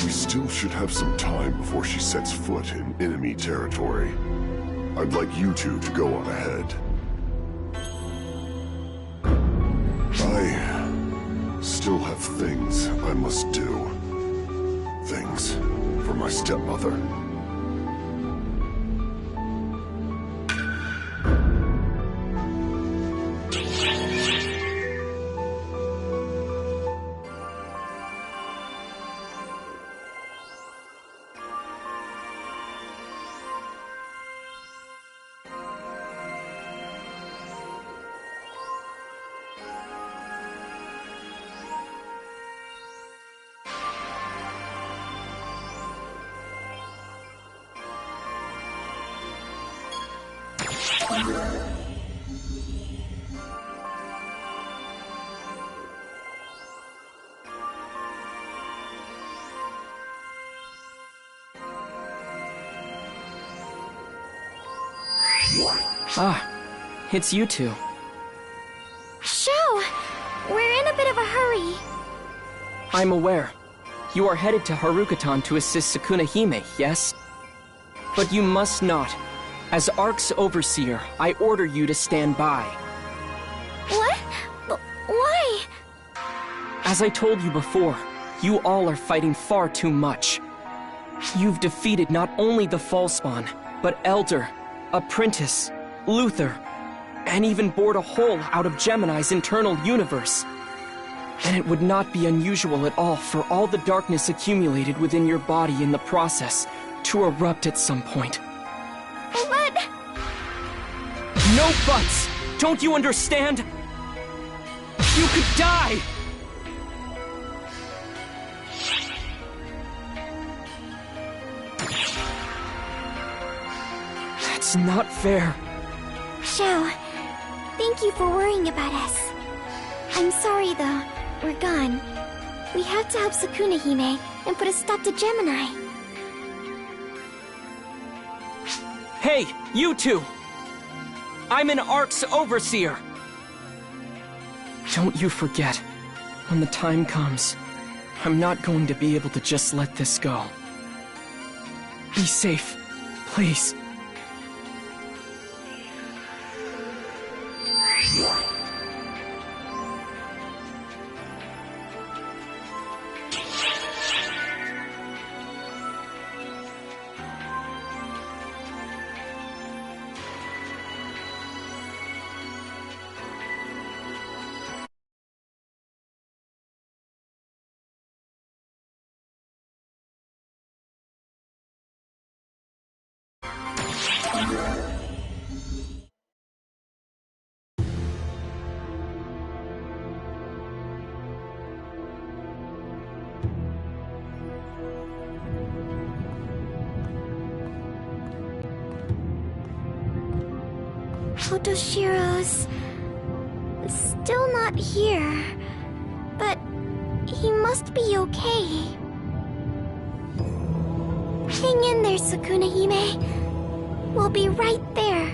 we still should have some time before she sets foot in enemy territory. I'd like you two to go on ahead. I still have things I must do. Things for my stepmother. Ah, it's you two. Sho! We're in a bit of a hurry. I'm aware. You are headed to Harukotan to assist Sukuna-hime, yes? But you must not. As Ark's overseer, I order you to stand by. What? Why? As I told you before, you all are fighting far too much. You've defeated not only the Fallspawn, but Elder, Apprentice, Luther, and even bored a hole out of Gemini's internal universe. And it would not be unusual at all for all the darkness accumulated within your body in the process to erupt at some point. But... No buts! Don't you understand? You could die! That's not fair. Sho, thank you for worrying about us. I'm sorry, though. We're gone. We have to help Sukuna Hime and put a stop to Gemini. Hey, you two! I'm an Ark's overseer! Don't you forget, when the time comes, I'm not going to be able to just let this go. Be safe, please. Otoshiro's still not here, but he must be okay. Hang in there, Sukuna Hime. We'll be right there.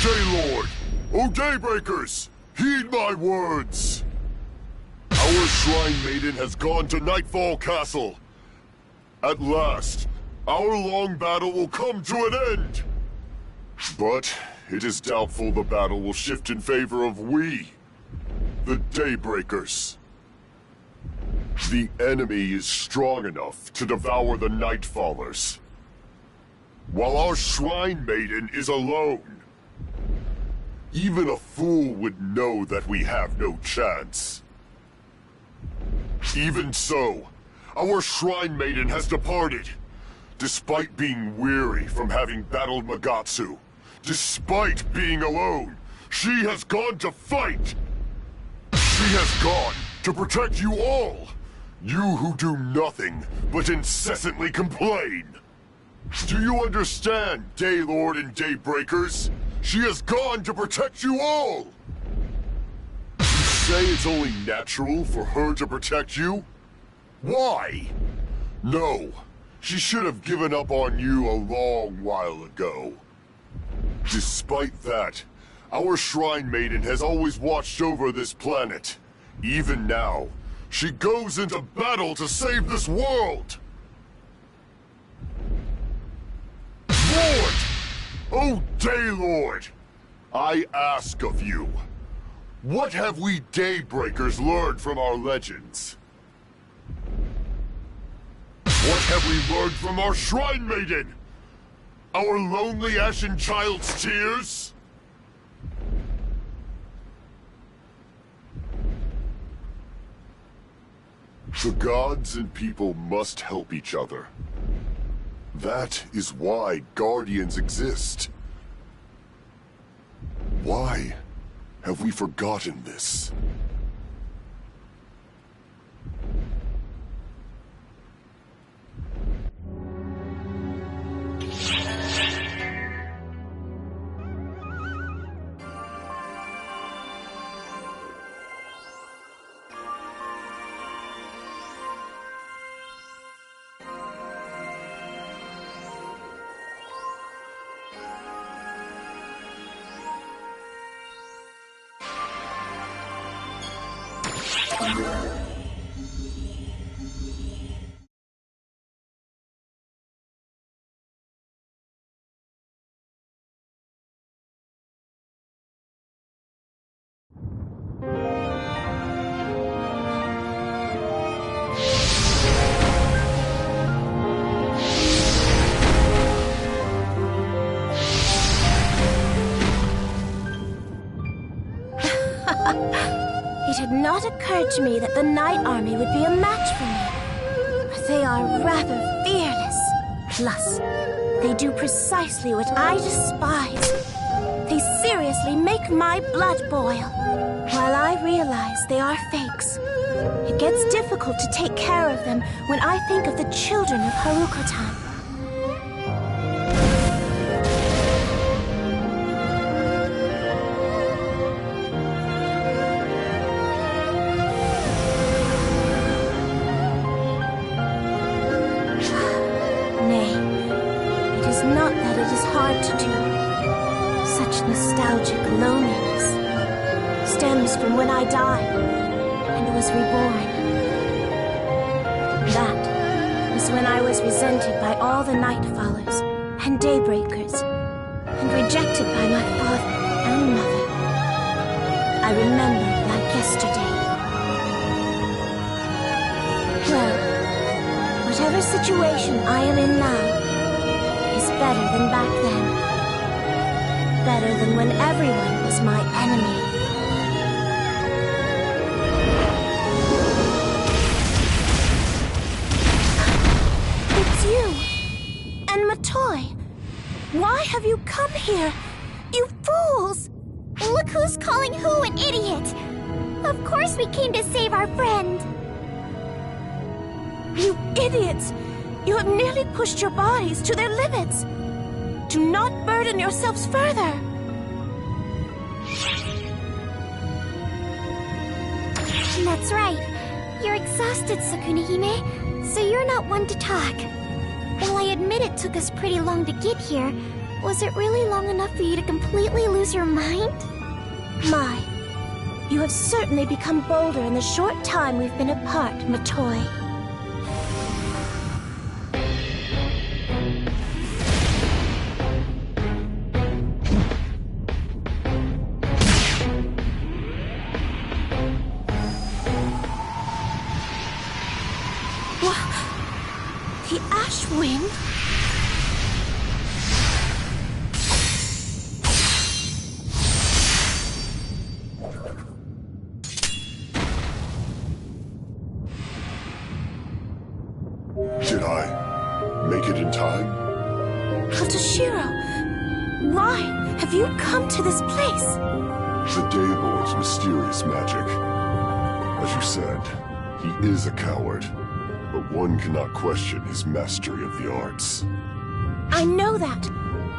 Daylord! O Daybreakers! Heed my words! Our Shrine Maiden has gone to Nightfall Castle. At last, our long battle will come to an end! But it is doubtful the battle will shift in favor of we, the Daybreakers. The enemy is strong enough to devour the Nightfallers, while our Shrine Maiden is alone. Even a fool would know that we have no chance. Even so, our Shrine Maiden has departed. Despite being weary from having battled Magatsu, despite being alone, she has gone to fight! She has gone to protect you all! You who do nothing but incessantly complain! Do you understand, Daylord and Daybreakers? She has gone to protect you all! You say it's only natural for her to protect you? Why? No, she should have given up on you a long while ago. Despite that, our Shrine Maiden has always watched over this planet. Even now, she goes into battle to save this world! Lord! Oh, Daylord! I ask of you, what have we Daybreakers learned from our legends? What have we learned from our Shrine Maiden? Our lonely Ashen Child's tears? The gods and people must help each other. That is why Guardians exist. Why have we forgotten this? It had not occurred to me that the Night Army would be a match for me. They are rather fearless. Plus, they do precisely what I despise. They seriously make my blood boil. While I realize they are fakes, it gets difficult to take care of them when I think of the children of Haruko-tan. Nay, it is not that it is hard to do. Such nostalgic loneliness stems from when I died and was reborn. That was when I was resented by all the Nightfallers and Daybreakers, and rejected by my father and mother. I remember it like yesterday. Well, whatever situation I am in now is better than back then. Better than when everyone was my enemy. It's you! And Matoi! Why have you come here? You fools! Look who's calling who an idiot! Of course we came to save our friend! You idiots! You have nearly pushed your bodies to their limits! Do not burden yourselves further! That's right. You're exhausted, Sukuna-hime, so you're not one to talk. While I admit it took us pretty long to get here, was it really long enough for you to completely lose your mind? My, you have certainly become bolder in the short time we've been apart, Matoi. The Ashwing? Did I make it in time? Katashiro, why have you come to this place? The Daylord's mysterious magic. As you said, he is a coward, but one cannot question his mastery of the arts. I know that.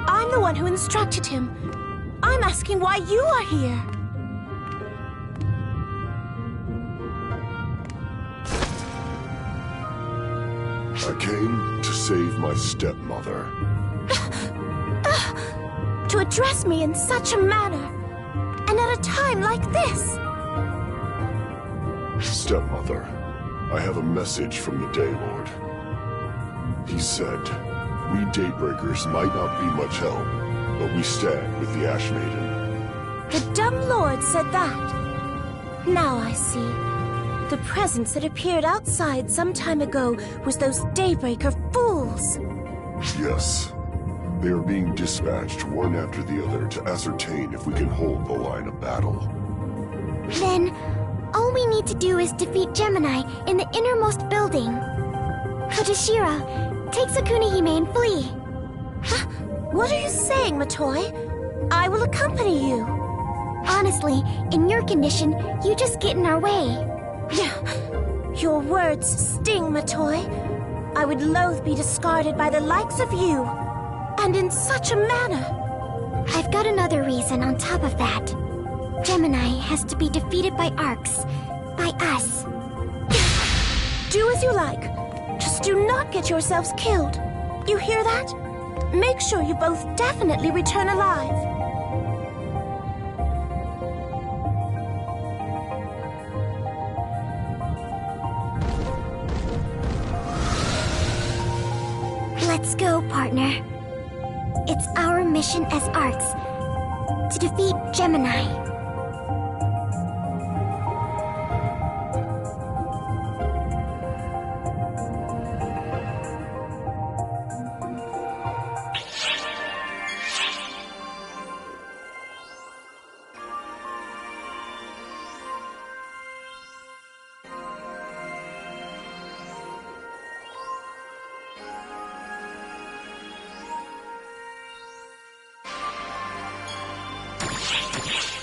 I'm the one who instructed him. I'm asking why you are here. I came to save my stepmother. To address me in such a manner, and at a time like this. Stepmother, I have a message from the Daylord. He said, we Daybreakers might not be much help, but we stand with the Ash Maiden. The dumb lord said that. Now I see. The presence that appeared outside some time ago was those Daybreaker fools. Yes. They are being dispatched one after the other to ascertain if we can hold the line of battle. Then, all we need to do is defeat Gemini in the innermost building. Katashiro, take Sukuna-hime and flee. Huh? What are you saying, Matoi? I will accompany you. Honestly, in your condition, you just get in our way. Your words sting, Matoi. I would loathe be discarded by the likes of you. And in such a manner. I've got another reason on top of that. Gemini has to be defeated by Arcs. By us. Do as you like. Just do not get yourselves killed. You hear that? Make sure you both definitely return alive. Let's go, partner. It's our mission as Arcs to defeat Gemini.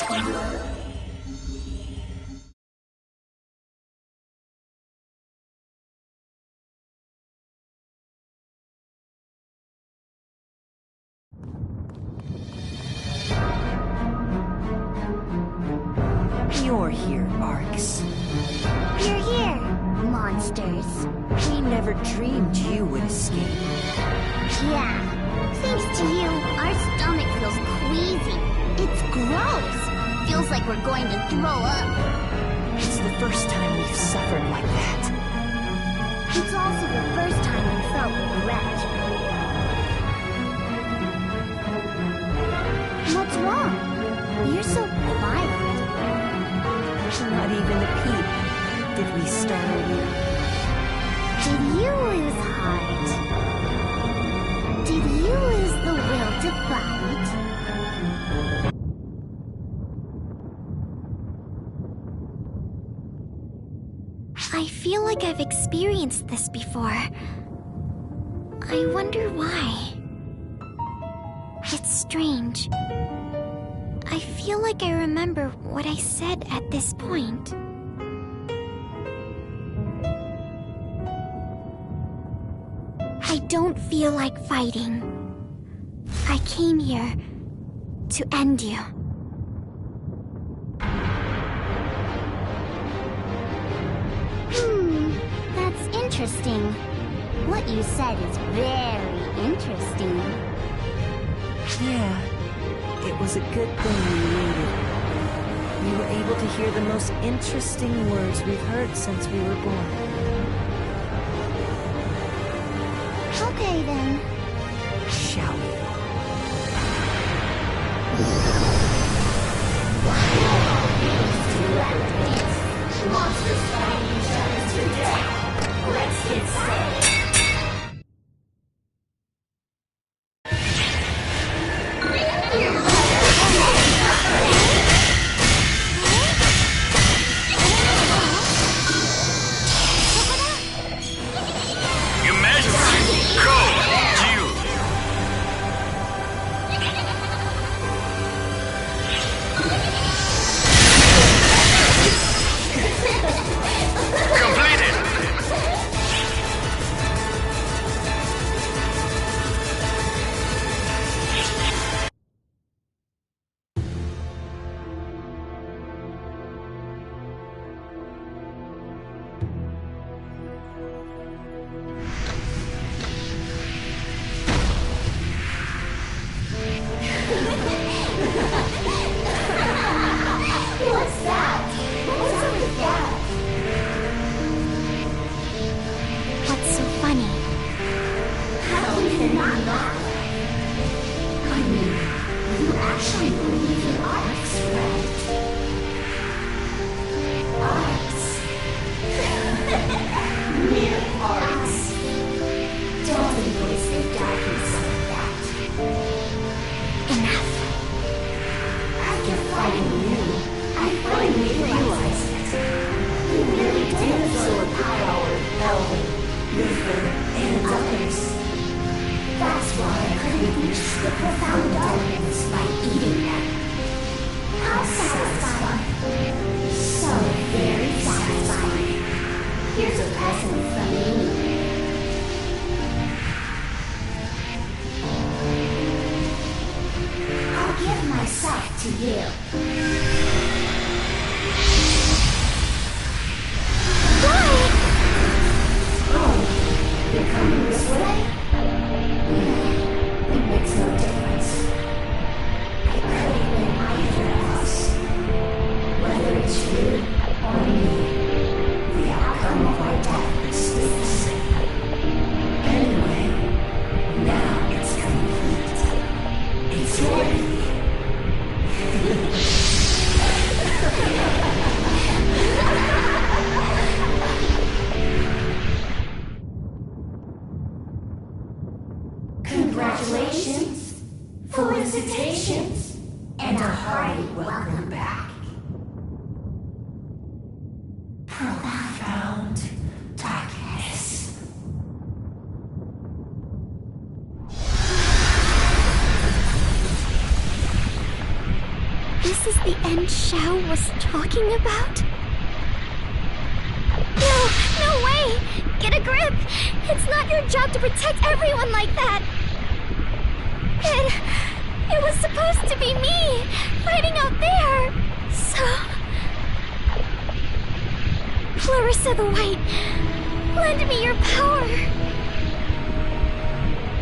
You're here, Arx. You're here, monsters. We never dreamed you would escape. Yeah. Thanks to you, our stomach feels queasy. It's gross. Feels like we're going to throw up. It's the first time we've suffered like that. It's also the first time we felt regret. What's wrong? You're so quiet. Not even a peep. Did we startle you? Did you lose heart? Did you lose the will to fight? I feel like I've experienced this before. I wonder why. It's strange. I feel like I remember what I said at this point. I don't feel like fighting. I came here to end you. That's interesting. What you said is very interesting. Yeah. It was a good thing we waited. We were able to hear the most interesting words we've heard since we were born. Okay then. Shall we? Monsters fighting each other to death. Let's get set. What's that? What's up with that? What's so funny? How can you not laugh? I mean, you actually believe in Arx, right? Arx. Mere Arx. Don't embrace the darkness like that. Enough. After fighting you, I finally realized it. You really did absorb power of Elvin, Luther, and others. That's why I couldn't reach the profound darkness by eating them. How satisfying. So very satisfying. Here's a present from me. I'll give myself to you. Oh, you're coming this way? It makes no difference. I could have been either of us. Whether it's you or me, the outcome of our death is still the same. Anyway, now it's complete. It's worthy. Congratulations, felicitations, and a hearty welcome back. Profound darkness. This is the end Xiao was talking about? No, no way! Get a grip! It's not your job to protect everyone like that! It was supposed to be me, fighting out there! So... Clarissa the White, lend me your power!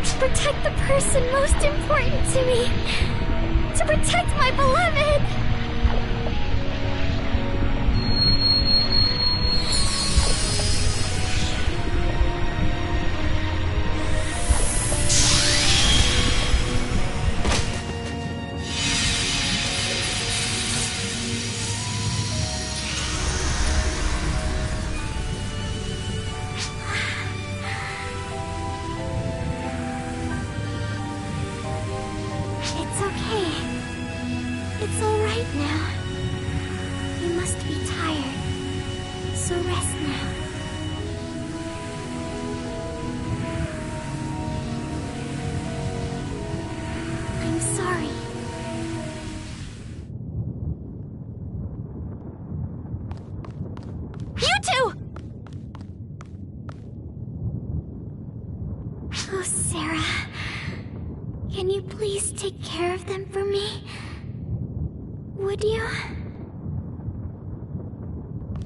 To protect the person most important to me! To protect my beloved! It's okay. It's alright now. You must be tired, so rest now. I'm sorry. You two! Oh, Sarah. Can you please take care of them for me? Would you?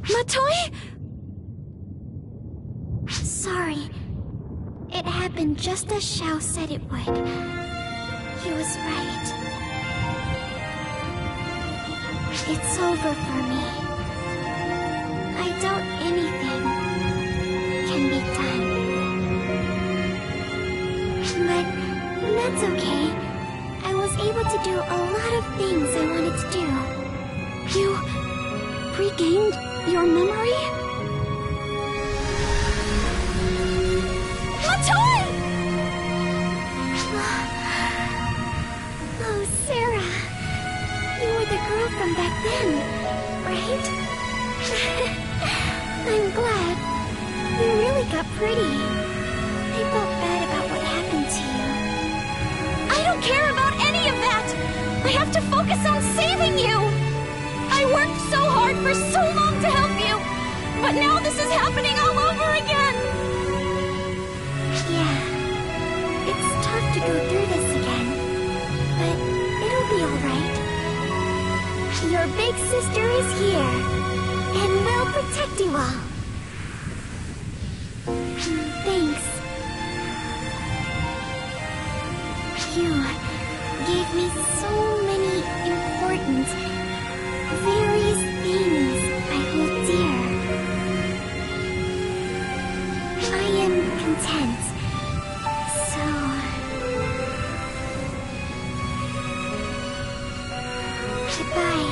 Matoi? Sorry. It happened just as Xiao said it would. He was right. It's over for me. I doubt anything can be done. But that's okay. I was able to do a lot of things I wanted to do. You regained your memory? Matoi! Oh, Sarah. You were the girl from back then, right? I'm glad. You really got pretty. I felt bad about what happened to you. I don't care about any of that! I have to focus on saving you! I worked so hard for so long to help you, but now this is happening all over again! Yeah. It's tough to go through this again, but it'll be alright. Your big sister is here, and will protect you all. Thanks. You gave me so many important, various things I hold dear. I am content. So... Goodbye.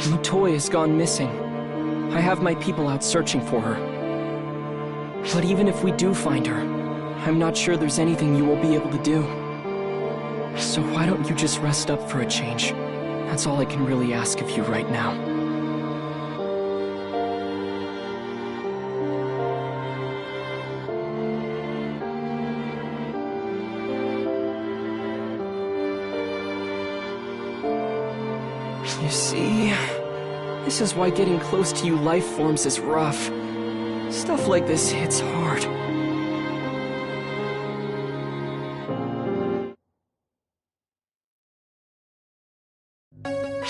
Matoy has gone missing. I have my people out searching for her. But even if we do find her, I'm not sure there's anything you will be able to do. So why don't you just rest up for a change? That's all I can really ask of you right now. You see, this is why getting close to you life forms is rough. Stuff like this hits hard.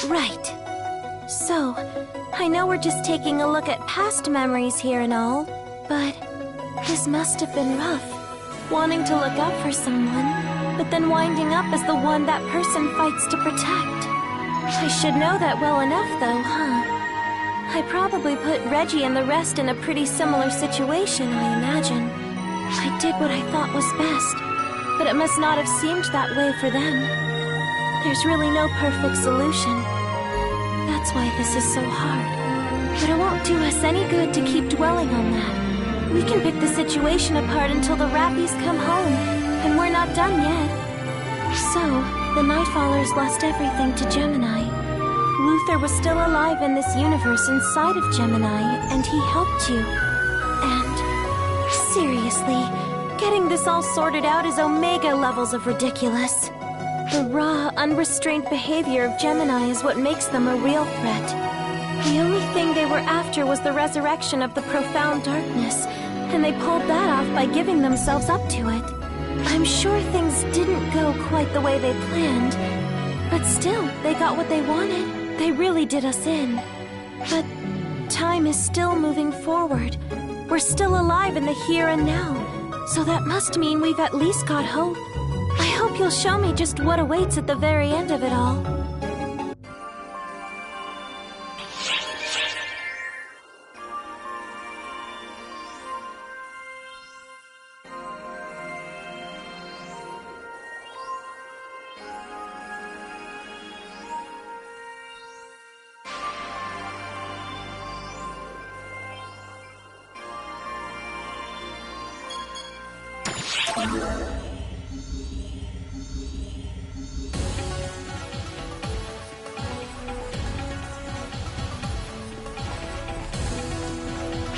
Right. So, I know we're just taking a look at past memories here and all, but this must have been rough. Wanting to look out for someone, but then winding up as the one that person fights to protect. I should know that well enough though, huh? I probably put Reggie and the rest in a pretty similar situation, I imagine. I did what I thought was best, but it must not have seemed that way for them. There's really no perfect solution. That's why this is so hard. But it won't do us any good to keep dwelling on that. We can pick the situation apart until the Rappies come home, and we're not done yet. So, the Nightfallers lost everything to Gemini. Luther was still alive in this universe inside of Gemini, and he helped you. And, seriously, getting this all sorted out is Omega levels of ridiculous. The raw, unrestrained behavior of Gemini is what makes them a real threat. The only thing they were after was the resurrection of the profound darkness, and they pulled that off by giving themselves up to it. I'm sure things didn't go quite the way they planned, but still, they got what they wanted. They really did us in. But time is still moving forward. We're still alive in the here and now, so that must mean we've at least got hope. I hope you'll show me just what awaits at the very end of it all.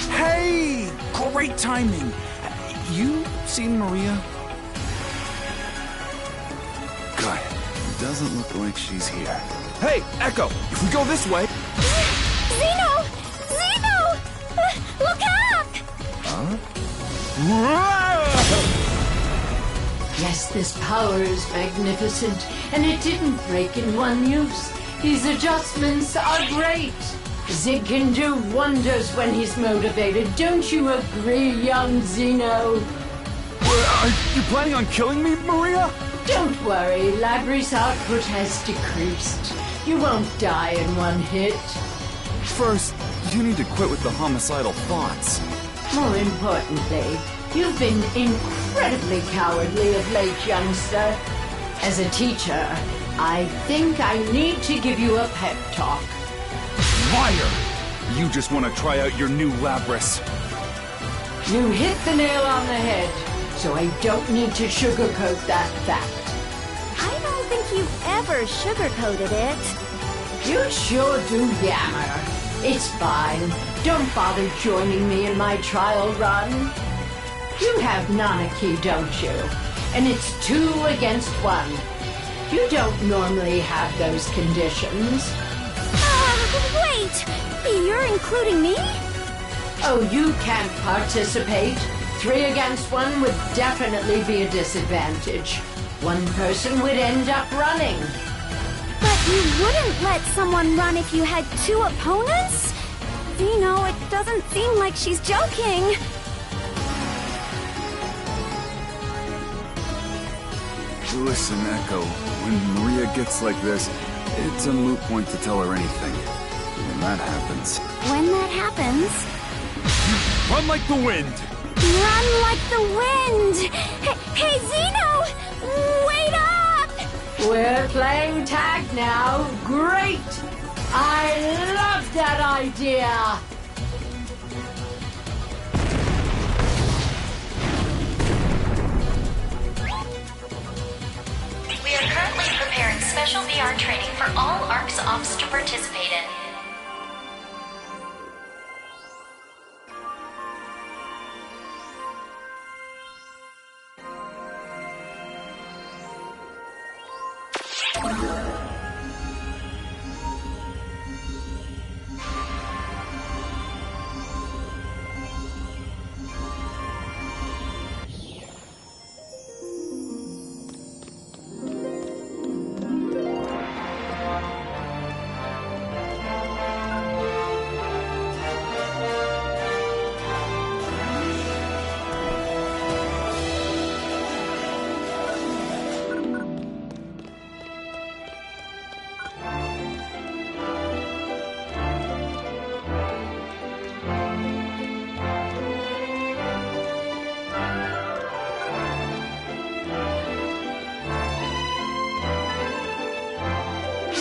Hey! Great timing! You seen Maria? Good. Doesn't look like she's here. Hey, Echo! If we go this way... Zeno! Zeno! Look out! Huh? Yes, this power is magnificent, and it didn't break in one use. These adjustments are great. Zig can do wonders when he's motivated. Don't you agree, young Zeno? Are you planning on killing me, Maria? Don't worry, Labri's output has decreased. You won't die in one hit. First, you need to quit with the homicidal thoughts. More importantly, you've been incredibly cowardly of late, youngster. As a teacher, I think I need to give you a pep talk. Liar! You just want to try out your new Labris. You hit the nail on the head, so I don't need to sugarcoat that fact. I don't think you've ever sugarcoated it. You sure do yammer. It's fine. Don't bother joining me in my trial run. You have Nanaki, don't you? And it's 2 against 1. You don't normally have those conditions. Wait! You're including me? Oh, you can't participate. 3 against 1 would definitely be a disadvantage. One person would end up running. But you wouldn't let someone run if you had 2 opponents? Zeno, it doesn't seem like she's joking. Listen, Echo, when Maria gets like this, it's a moot point to tell her anything. When that happens... When that happens... Run like the wind! Run like the wind! Hey, Zeno! Wait up! We're playing tag now. Great! I love that idea! We are currently preparing special VR training for all ARC's ops to participate in.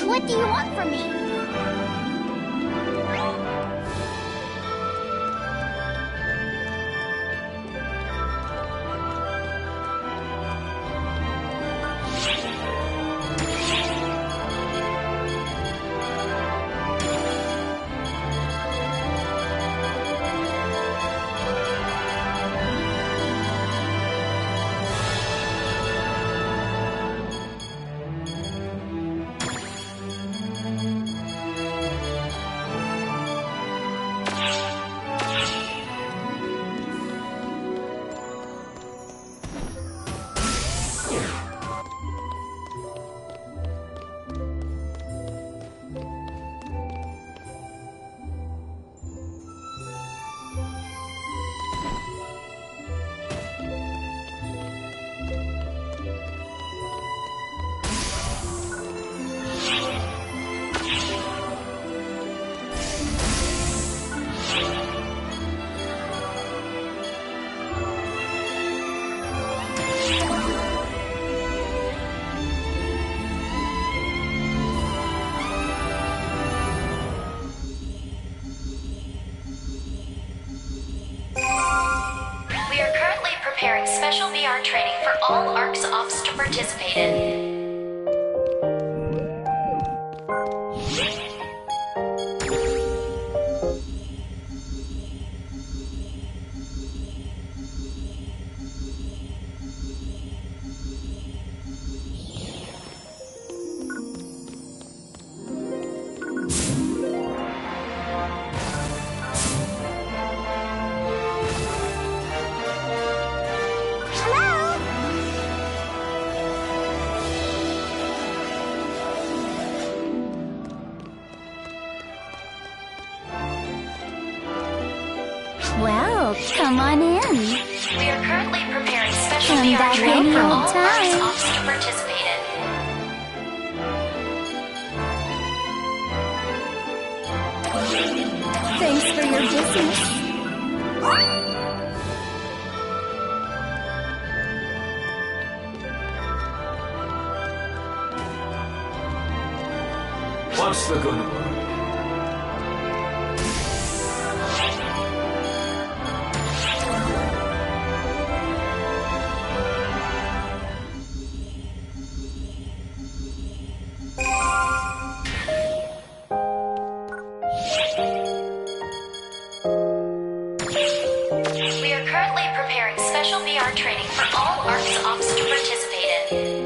What do you want from me? Preparing special VR training for all ARC's ops to participate in. Well, come on in. We are currently preparing special VR training for all ARC's ops to participate in. Thanks for your business. What's the good word? We are currently preparing special VR training for all ARC's ops to participate in.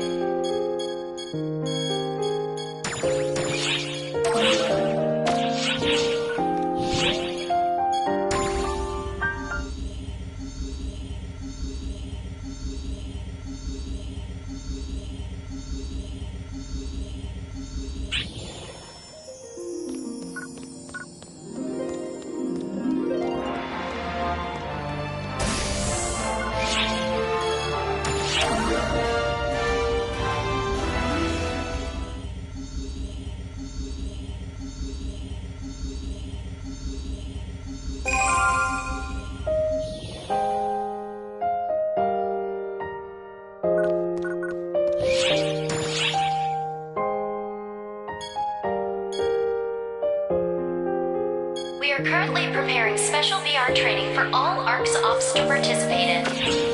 We are currently preparing special VR training for all ARC's ops to participate in.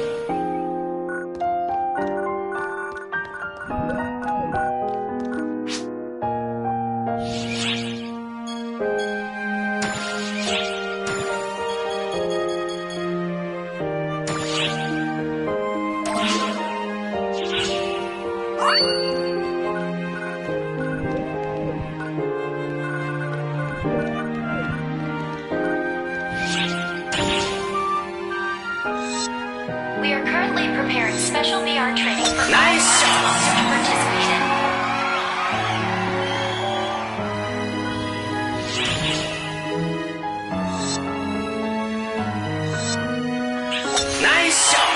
We are currently preparing special VR training for all ARC's ops to participate in. Nice shot!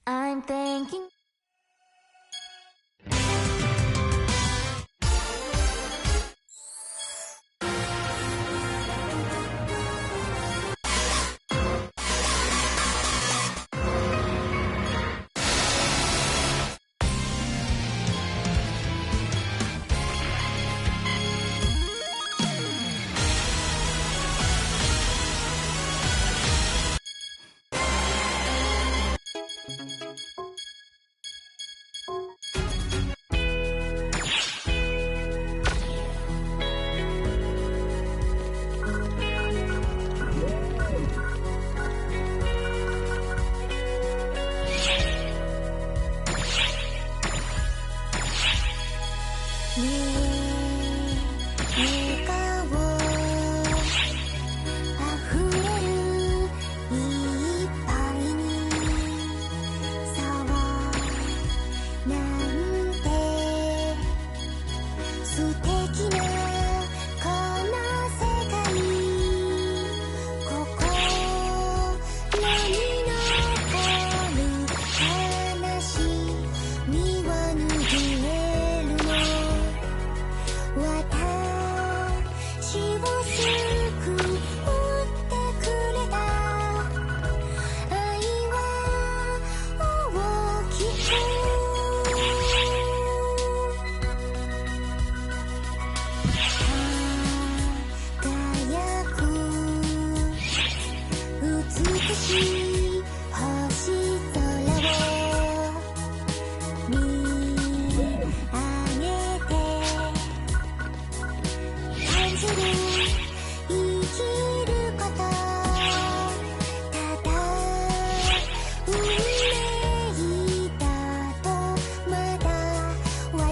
I'm thinking.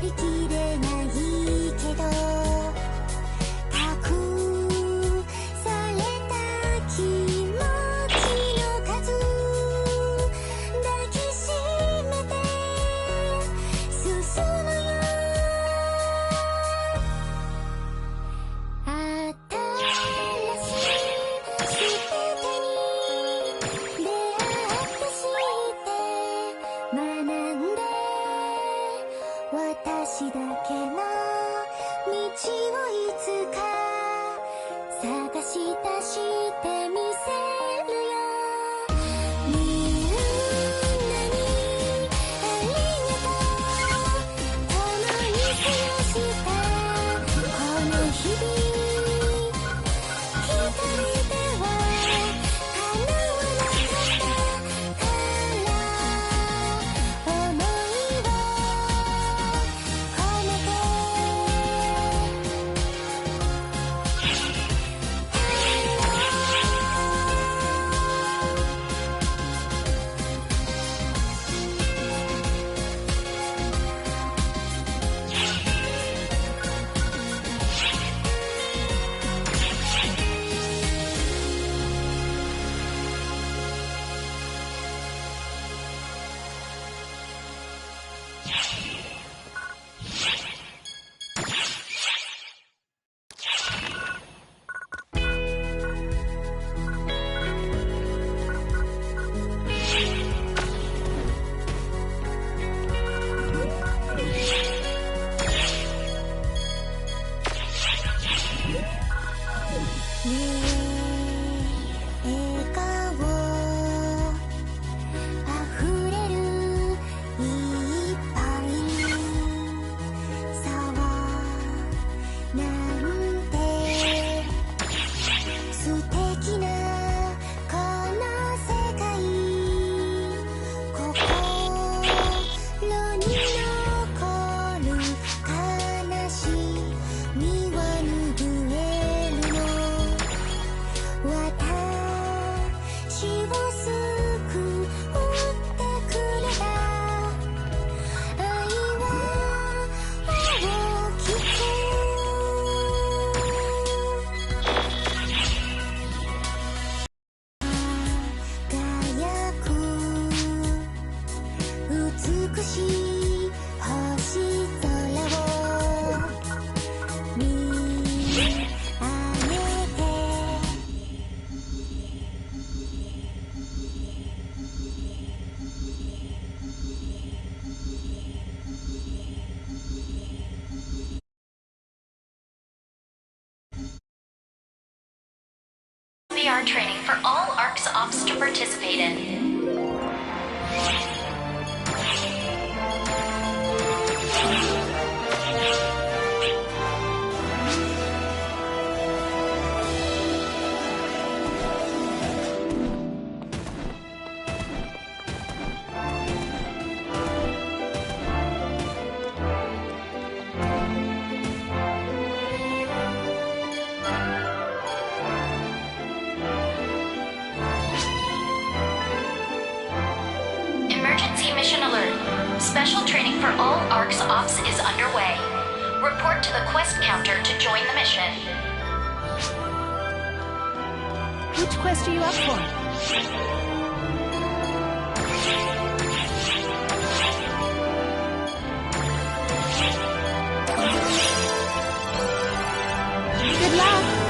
りきれないけど隠された気持ちの数抱きしめて進むよ新しいすべてに出会って知って学んで私だけの道をいつか探し出してみせるよみんなにありがとう共に過ごしたこの日々一人では叶わなかったから思いを込めて美しい星空を見上げてVR training for all ARC's ops to participate in. Emergency mission alert. Special training for all ARC's ops is underway. Report to the quest counter to join the mission. Which quest are you up for? Good luck!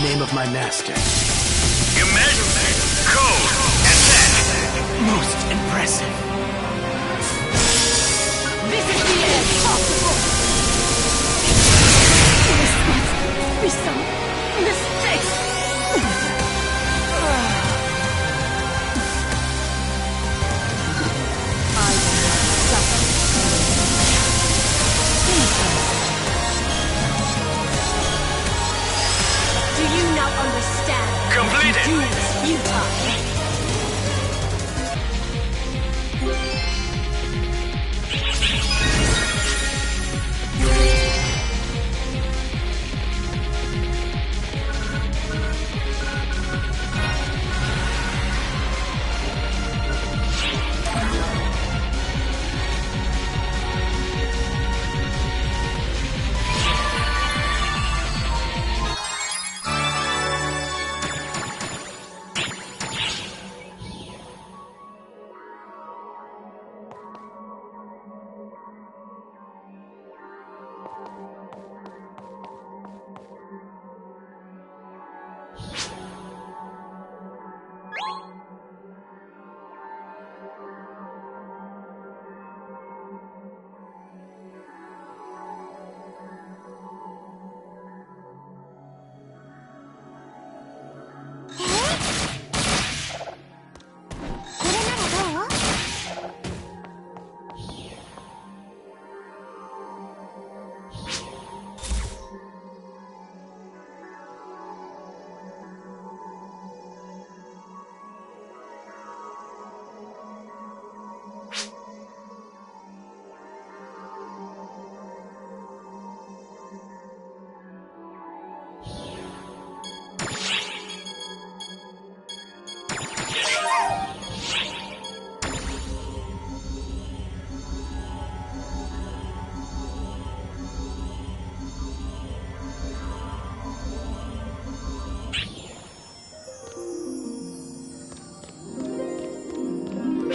name of my master. You measure, code, and then... Most impressive. This is the end possible! This must be some mistake. I will suffer. Do you now understand? Completed! Doom is futile.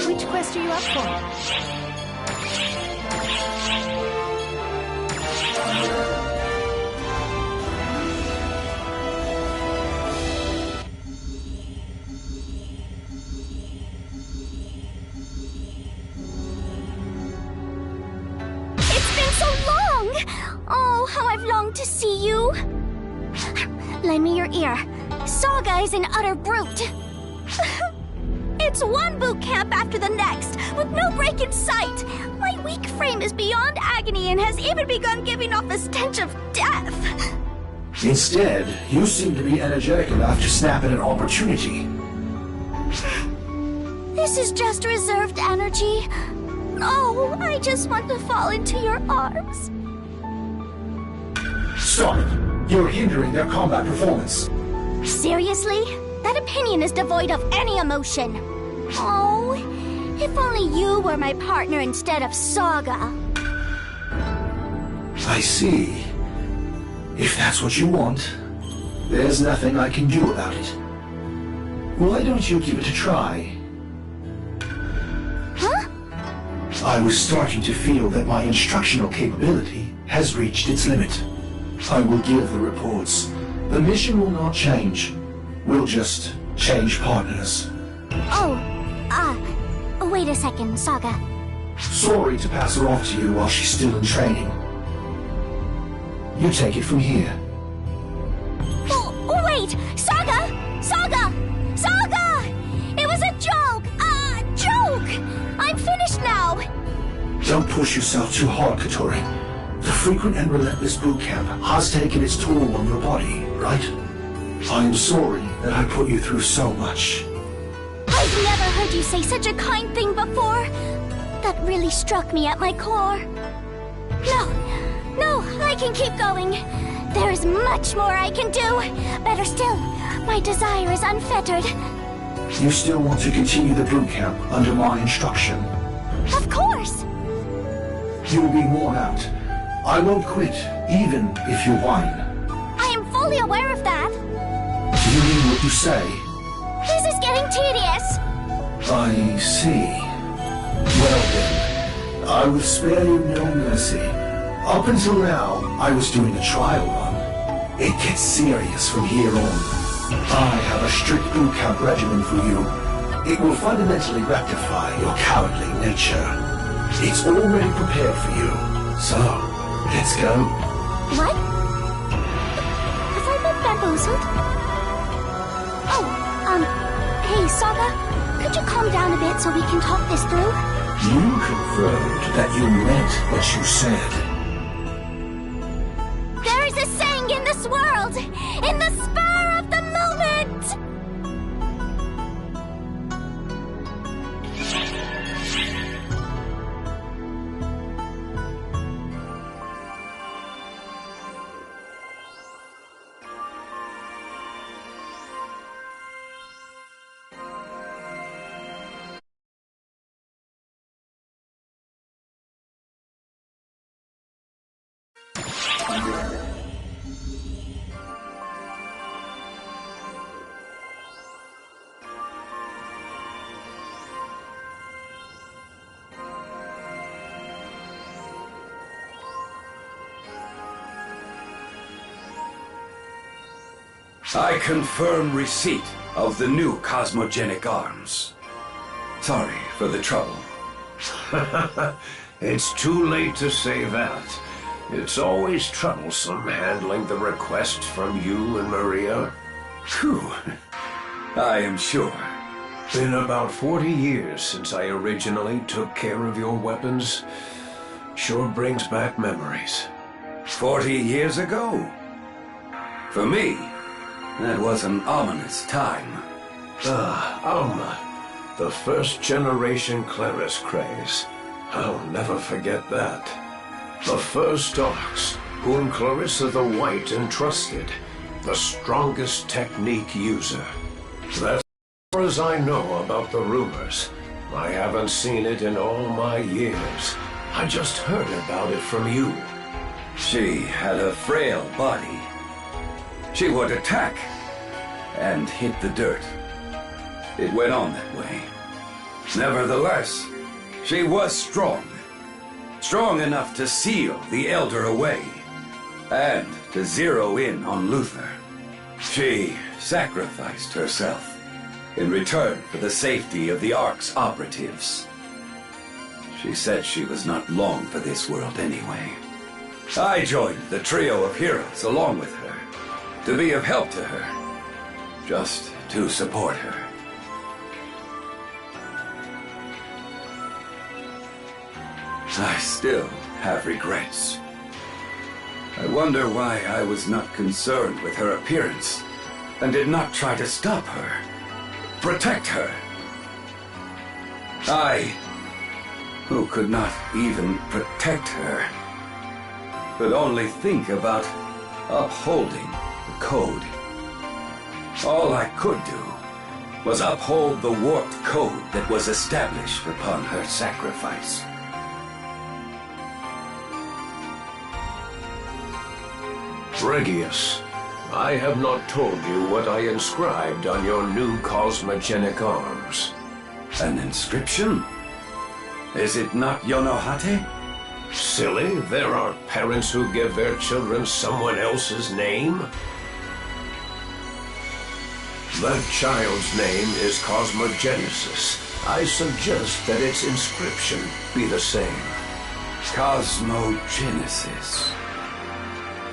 Which quest are you up for? It's been so long! Oh, how I've longed to see you! Lend me your ear. Saga is an utter brute. It's one boot camp after the next, with no break in sight. My weak frame is beyond agony and has even begun giving off the stench of death. Instead, you seem to be energetic enough to snap at an opportunity. This is just reserved energy. Oh, I just want to fall into your arms. Stop it! You're hindering their combat performance. Seriously? That opinion is devoid of any emotion. Oh, if only you were my partner instead of Saga. I see. If that's what you want, there's nothing I can do about it. Why don't you give it a try? Huh? I was starting to feel that my instructional capability has reached its limit. I will give the reports. The mission will not change. We'll just change partners. Wait a second, Saga. Sorry to pass her off to you while she's still in training. You take it from here. Oh, wait! Saga! Saga! Saga! It was a joke! Joke! I'm finished now! Don't push yourself too hard, Katori. The frequent and relentless boot camp has taken its toll on your body, right? I am sorry that I put you through so much. I've never heard you say such a kind thing before. That really struck me at my core. No, I can keep going. There is much more I can do. Better still, my desire is unfettered. You still want to continue the boot camp under my instruction? Of course! You will be worn out. I won't quit, even if you whine. I am fully aware of that. Do you mean what you say? This is getting tedious. I see. Well then, I will spare you no mercy. Up until now, I was doing a trial run. It gets serious from here on. I have a strict boot camp regimen for you. It will fundamentally rectify your cowardly nature. It's already prepared for you. So, let's go. What? Have I been bamboozled? Oh, hey, Saga, could you calm down a bit so we can talk this through? You confirmed that you meant what you said. There is a saying in this world, in the spur of the moment! I confirm receipt of the new cosmogenic arms. Sorry for the trouble. It's too late to say that. It's always troublesome handling the request from you and Maria. Phew. I am sure. Been about 40 years since I originally took care of your weapons. Sure brings back memories. 40 years ago? For me, that was an ominous time. Alma. The first generation Claris craze. I'll never forget that. The first Arcs, whom Clarissa the White entrusted. The strongest technique user. That's as far as I know about the rumors. I haven't seen it in all my years. I just heard about it from you. She had a frail body. She would attack and hit the dirt. It went on that way. Nevertheless, she was strong. Strong enough to seal the Elder away and to zero in on Luther. She sacrificed herself in return for the safety of the Ark's operatives. She said she was not long for this world anyway. I joined the trio of heroes along with her, to be of help to her, just to support her. I still have regrets. I wonder why I was not concerned with her appearance and did not try to stop her, protect her. I, who could not even protect her, could only think about upholding the code. All I could do was uphold the warped code that was established upon her sacrifice. Regius, I have not told you what I inscribed on your new cosmogenic arms. An inscription? Is it not Yonohate? Silly, there are parents who give their children someone else's name. That child's name is Cosmogenesis. I suggest that its inscription be the same. Cosmogenesis.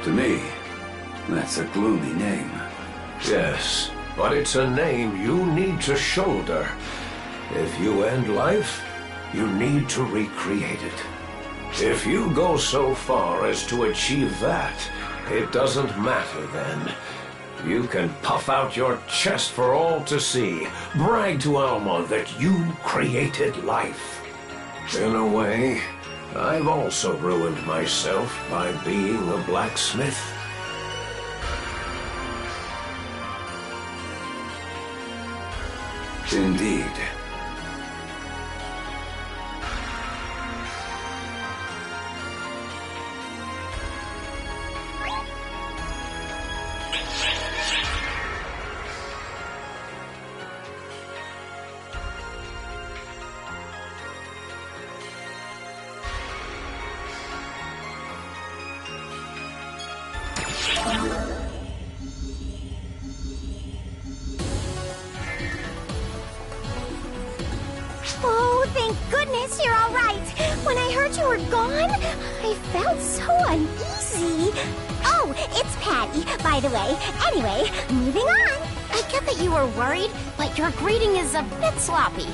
To me, that's a gloomy name. Yes, but it's a name you need to shoulder. If you end life, you need to recreate it. If you go so far as to achieve that, it doesn't matter then. You can puff out your chest for all to see, brag to Alma that you created life. In a way, I've also ruined myself by being a blacksmith. Indeed. Thank goodness you're all right. When I heard you were gone, I felt so uneasy. Oh, it's Patty, by the way. Anyway, moving on. I get that you were worried, but your greeting is a bit sloppy.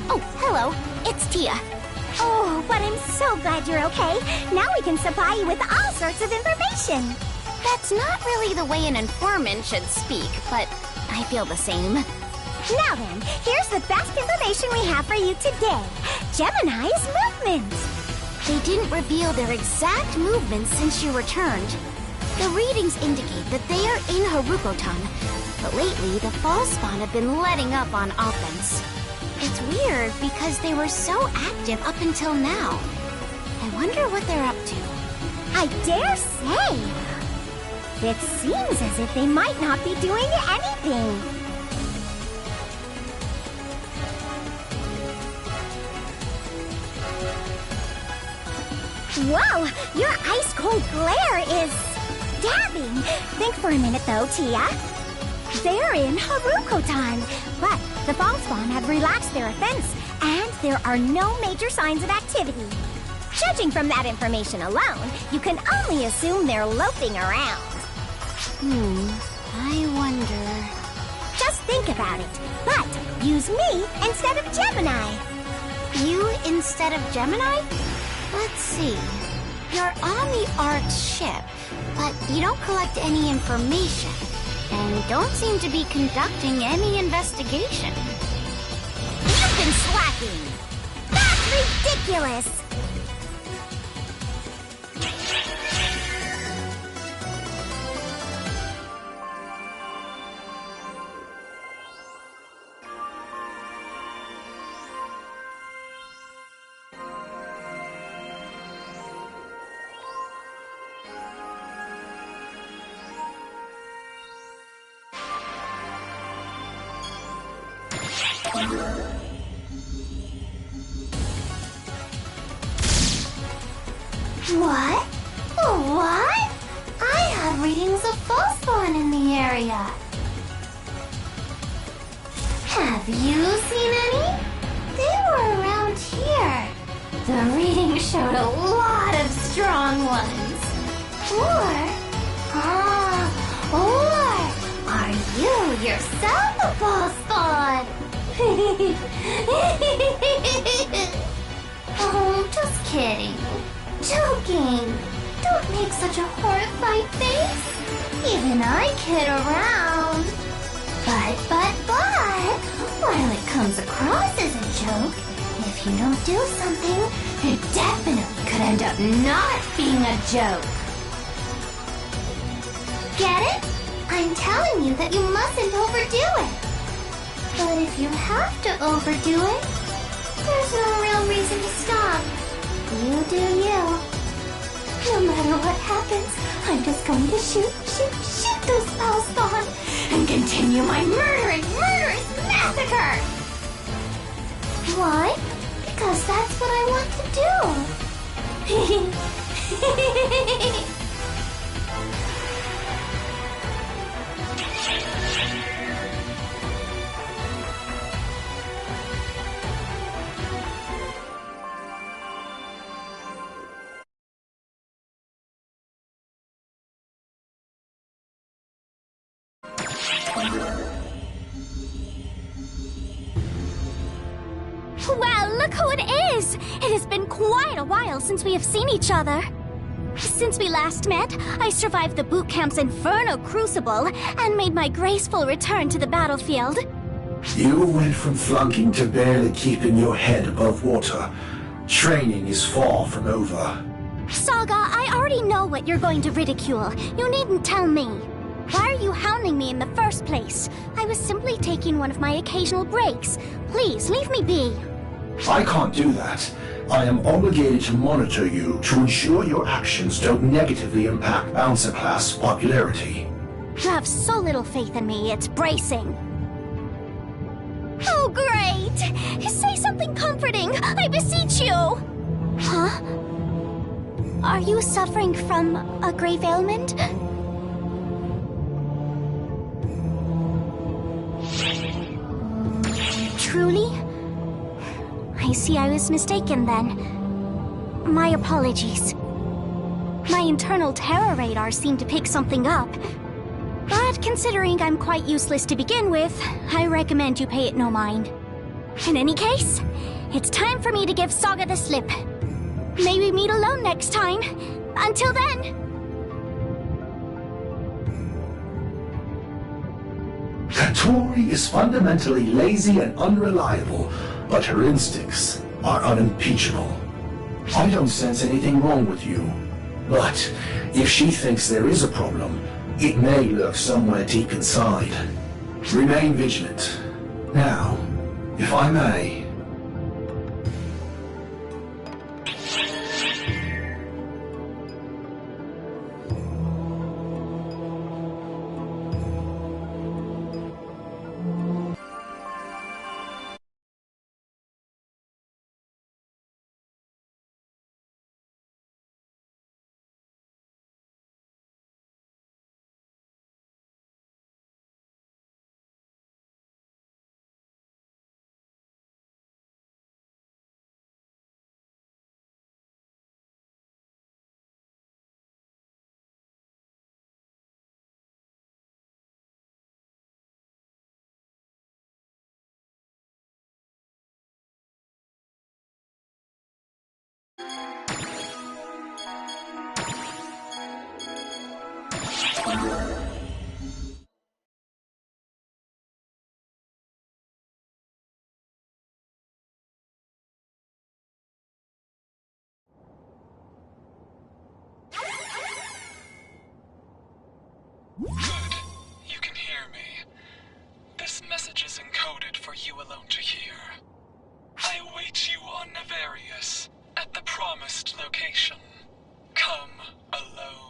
Oh, hello. It's Tia. Oh, but I'm so glad you're okay. Now we can supply you with all sorts of information. That's not really the way an informant should speak, but I feel the same. Now then, here's the best information we have for you today. Gemini's movements. They didn't reveal their exact movements since you returned. The readings indicate that they are in Haruko-tan, but lately the fall spawn have been letting up on offense. It's weird because they were so active up until now. I wonder what they're up to. I dare say. It seems as if they might not be doing anything. Whoa! Your ice-cold glare is stabbing. Think for a minute, though, Tia. They're in Haruko-tan, but the fall spawn have relaxed their offense, and there are no major signs of activity. Judging from that information alone, you can only assume they're loafing around. I wonder... Just think about it, but use me instead of Gemini. You instead of Gemini? Let's see. You're on the Ark's ship, but you don't collect any information, and don't seem to be conducting any investigation. You've been slacking! That's ridiculous! What? What? I have readings of fall spawn in the area. Have you seen any? They were around here. The reading showed a lot of strong ones. Or are you yourself a fall spawn? Oh, just kidding. Joking. Don't make such a horrified face. Even I kid around. But, while it comes across as a joke, if you don't do something, it definitely could end up not being a joke. Get it? I'm telling you that you mustn't overdo it. But if you have to overdo it, there's no real reason to stop. You do you. No matter what happens, I'm just going to shoot those foul spawn and continue my murderous massacre! Why? Because that's what I want to do. Well, look who it is! It has been quite a while since we have seen each other. Since we last met, I survived the boot camp's Inferno Crucible and made my graceful return to the battlefield. You went from flunking to barely keeping your head above water. Training is far from over. Saga, I already know what you're going to ridicule. You needn't tell me. Why are you hounding me in the first place? I was simply taking one of my occasional breaks. Please, leave me be. I can't do that. I am obligated to monitor you to ensure your actions don't negatively impact Bouncer class popularity. You have so little faith in me, it's bracing. Oh, great! Say something comforting, I beseech you! Huh? Are you suffering from a grave ailment? Truly? I I see I was mistaken then. My apologies. My internal terror radar seemed to pick something up. But considering I'm quite useless to begin with, I recommend you pay it no mind. In any case, it's time for me to give Saga the slip. May we meet alone next time. Until then... Katori is fundamentally lazy and unreliable, but her instincts are unimpeachable. I don't sense anything wrong with you. But if she thinks there is a problem, it may lurk somewhere deep inside. Remain vigilant. Now, if I may... Good. You can hear me. This message is encoded for you alone to hear. I await you on Navarius, at the promised location. Come alone.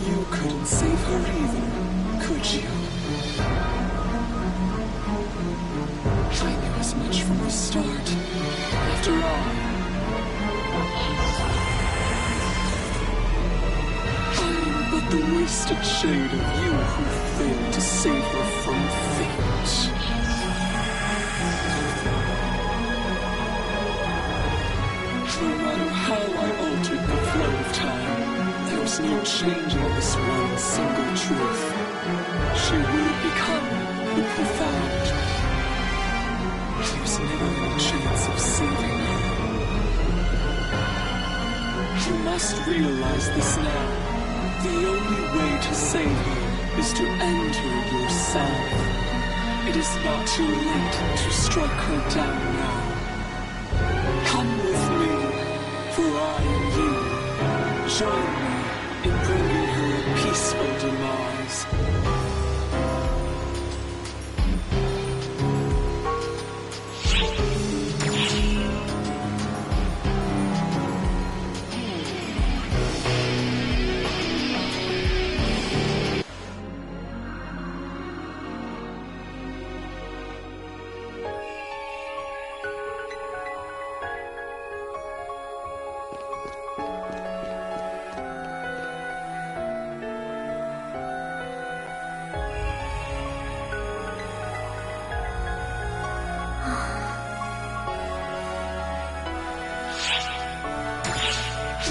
You couldn't save her either, could you? I knew as much from the start. After all, I'm but the wasted shade of you who failed to save her from fate. No matter how I altered the flow of time, there's no changing this one single truth. She will become the profound. There's never any chance of saving her. You must realize this now. The only way to save her is to enter yourself. It is not too late to strike her down now. Come with me, for I am you. Join me in bringing her a peaceful demise.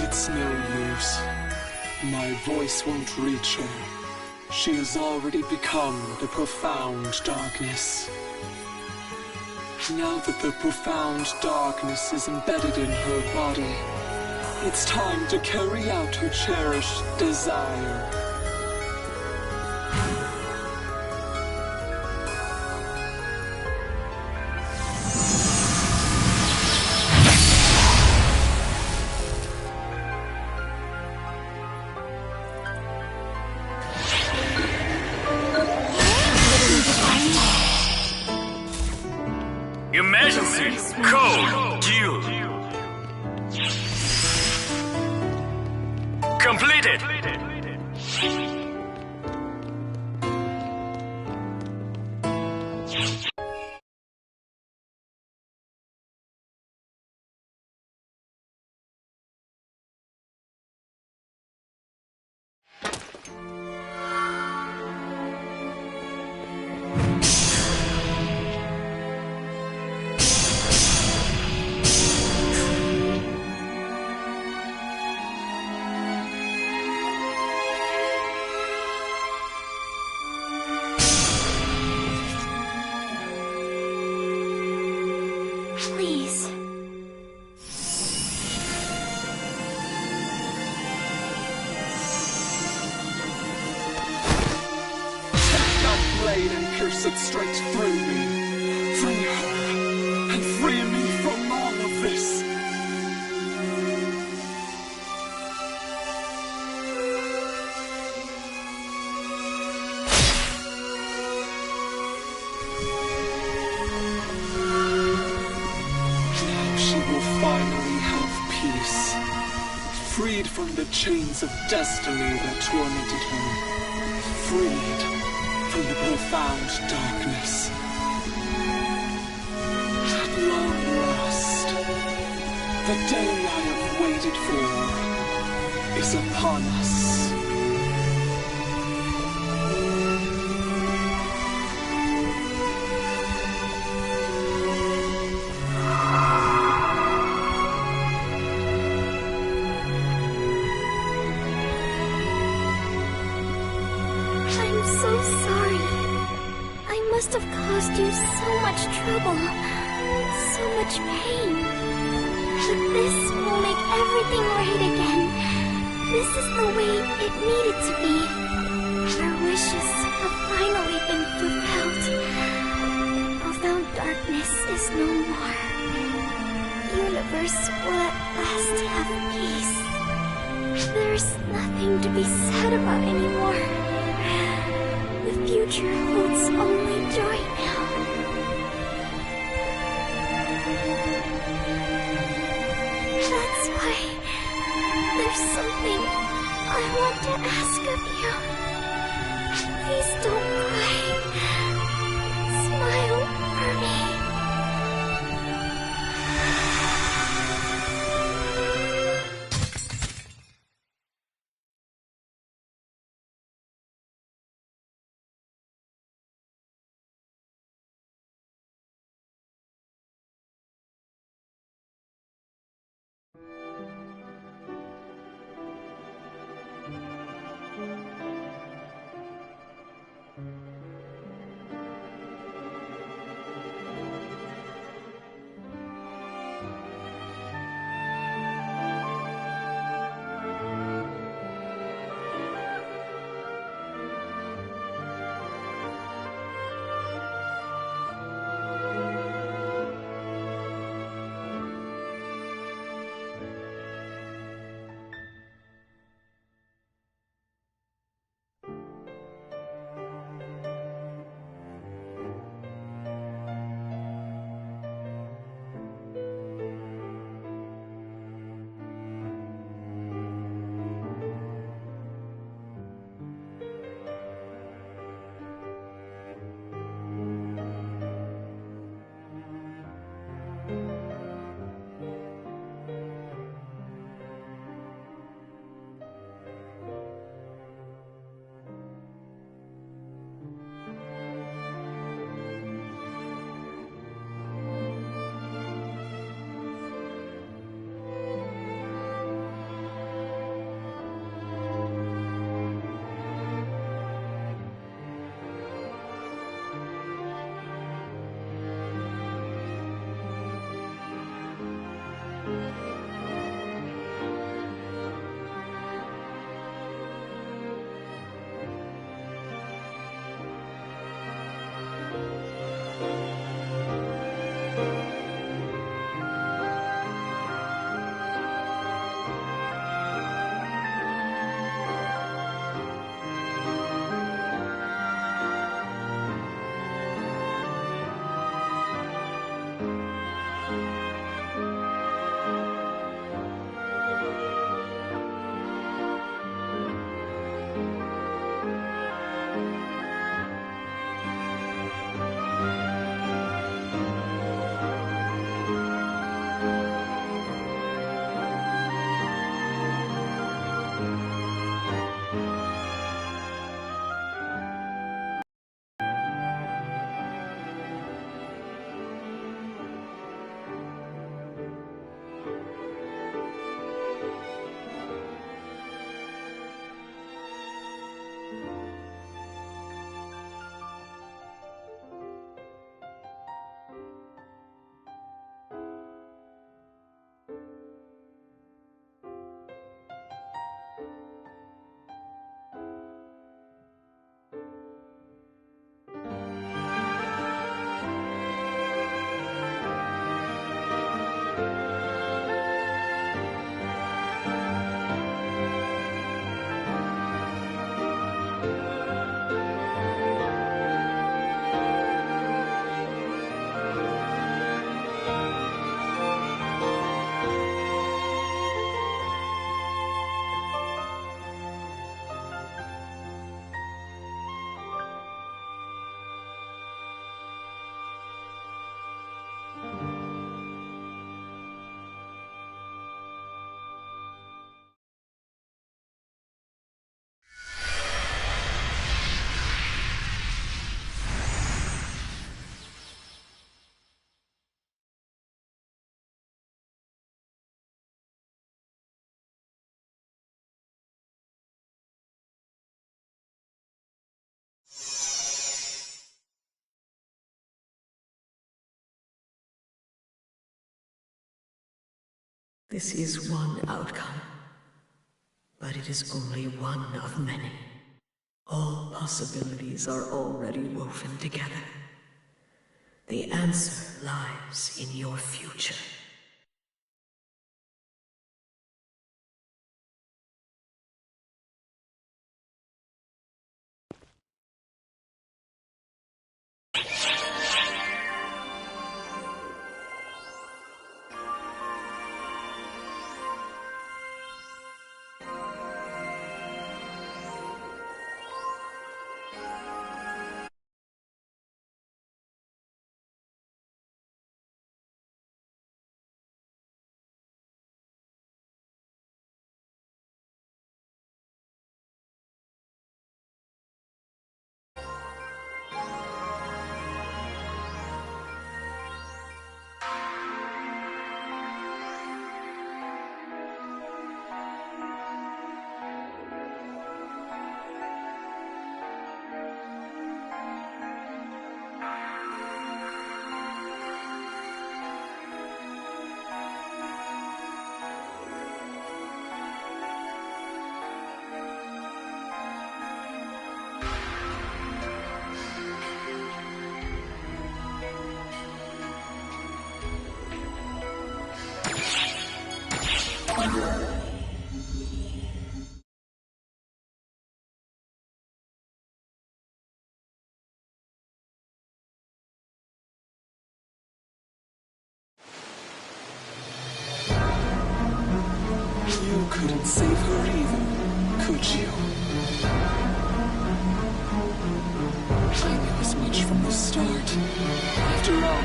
It's no use. My voice won't reach her. She has already become the profound darkness. Now that the profound darkness is embedded in her body, it's time to carry out her cherished desire. Emergency code due. Completed. Please. Take that blade and pierce it straight through me. Free her, and free me from all of this. Now she will finally have peace. Freed from the chains of destiny that tormented her. Freed from the profound darkness. At long last, the day I have waited for is upon us. I'm so sorry. I must have caused you so much trouble, so much pain. But this will make everything right again. This is the way it needed to be. Our wishes have finally been fulfilled. Profound darkness is no more. The universe will at last have peace. There's nothing to be sad about anymore. The future holds only joy now. That's why there's something I want to ask of you. Please don't cry. Smile for me. This is one outcome, but it is only one of many. All possibilities are already woven together. The answer lies in your future. You couldn't save her either, could you? I knew as much from the start. After all,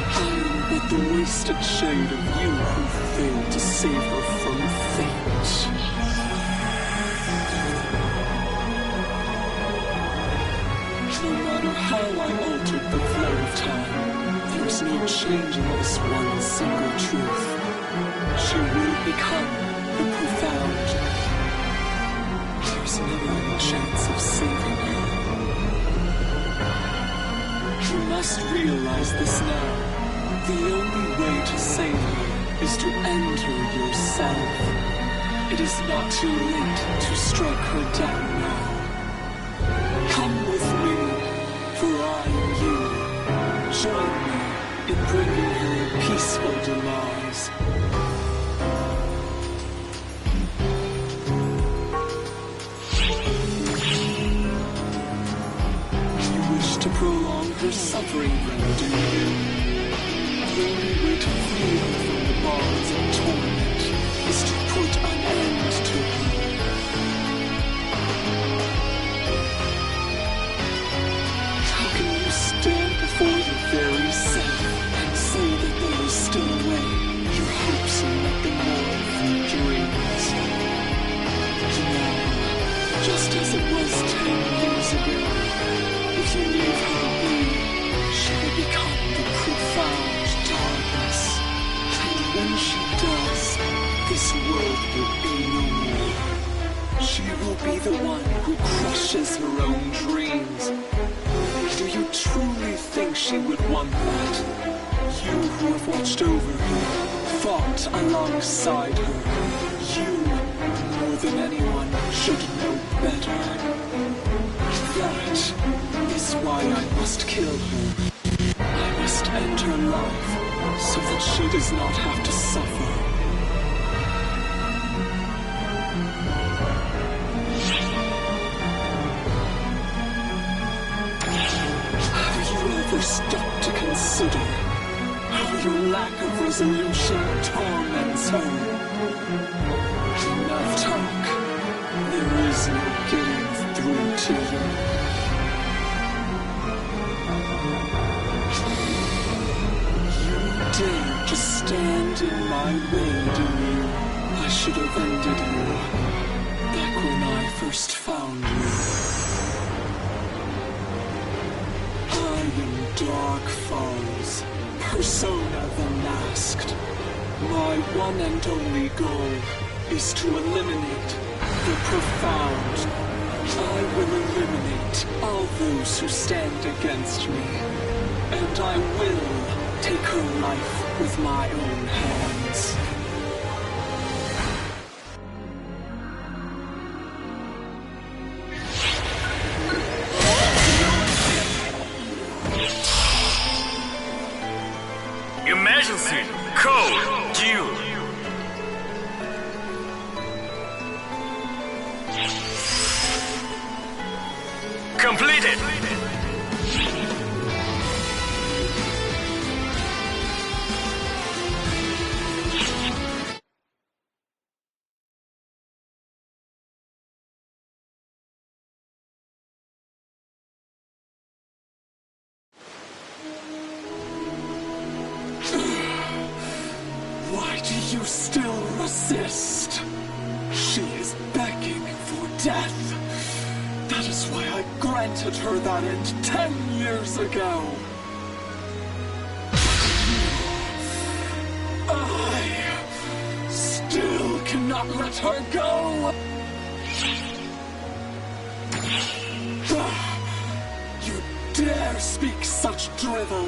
I am but the wasted shade of you who failed to save her from fate. No matter how I altered the flow of time, there's no changing this one single truth. She will become the profound. There's never any chance of saving her. You must realize this now. The only way to save her is to enter yourself. It is not too late to strike her down now. Come with me, for I am you. Join me in bringing her a peaceful demise. You wish to prolong her suffering, then, do you? The only way to free her from the bonds of torment is to put an end to her. How can you stand before your very self and say that there is still a way? Your hopes are nothing more than dreams. Now, just as it was 10 years ago, if you leave her be, she will become the profound darkness. And when she does, this world will be no more. She will be the one who crushes her own dreams. Do you truly think she would want that? You who have watched over her, fought alongside her, you, more than anyone, should know better. That is why I must kill her. I must end her life so that she does not have to suffer. Have you ever stopped to consider how your lack of resolution torments her? Enough talk. There is no getting through to you. Dare to stand in my way, do you? I should have ended you back when I first found you. I am Dark Falls, Persona the Masked. My one and only goal is to eliminate the profound. I will eliminate all those who stand against me, and I will her life with my own hands. Emergency! Code! Due! Completed! Why do you still resist? She is begging for death. That is why I granted her that end 10 years ago. I still cannot let her go. You dare speak such drivel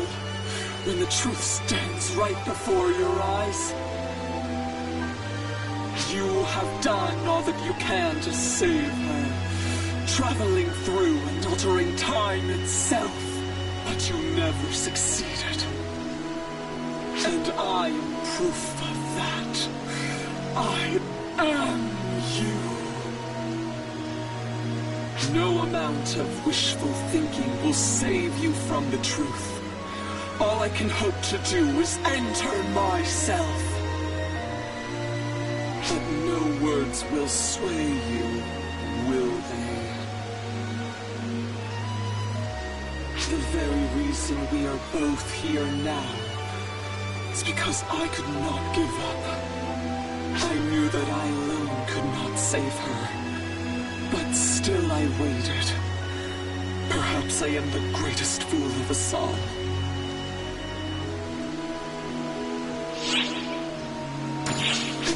when the truth stands right before your eyes. You have done all that you can to save her, traveling through and altering time itself, but you never succeeded. And I am proof of that. I am you. No amount of wishful thinking will save you from the truth. All I can hope to do is enter myself. But no words will sway you, will they? The very reason we are both here now is because I could not give up. I knew that I alone could not save her, but still I waited. Perhaps I am the greatest fool of us all.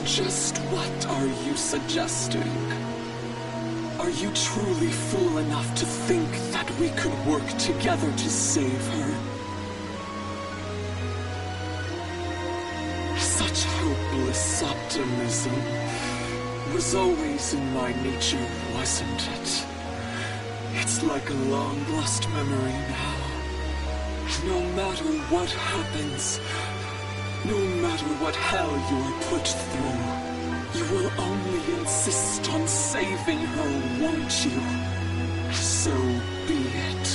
Just what are you suggesting? Are you truly fool enough to think that we could work together to save her? Such hopeless optimism was always in my nature, wasn't it? It's like a long-lost memory now. No matter what happens, no matter what hell you are put through, you will only insist on saving her, won't you? So be it.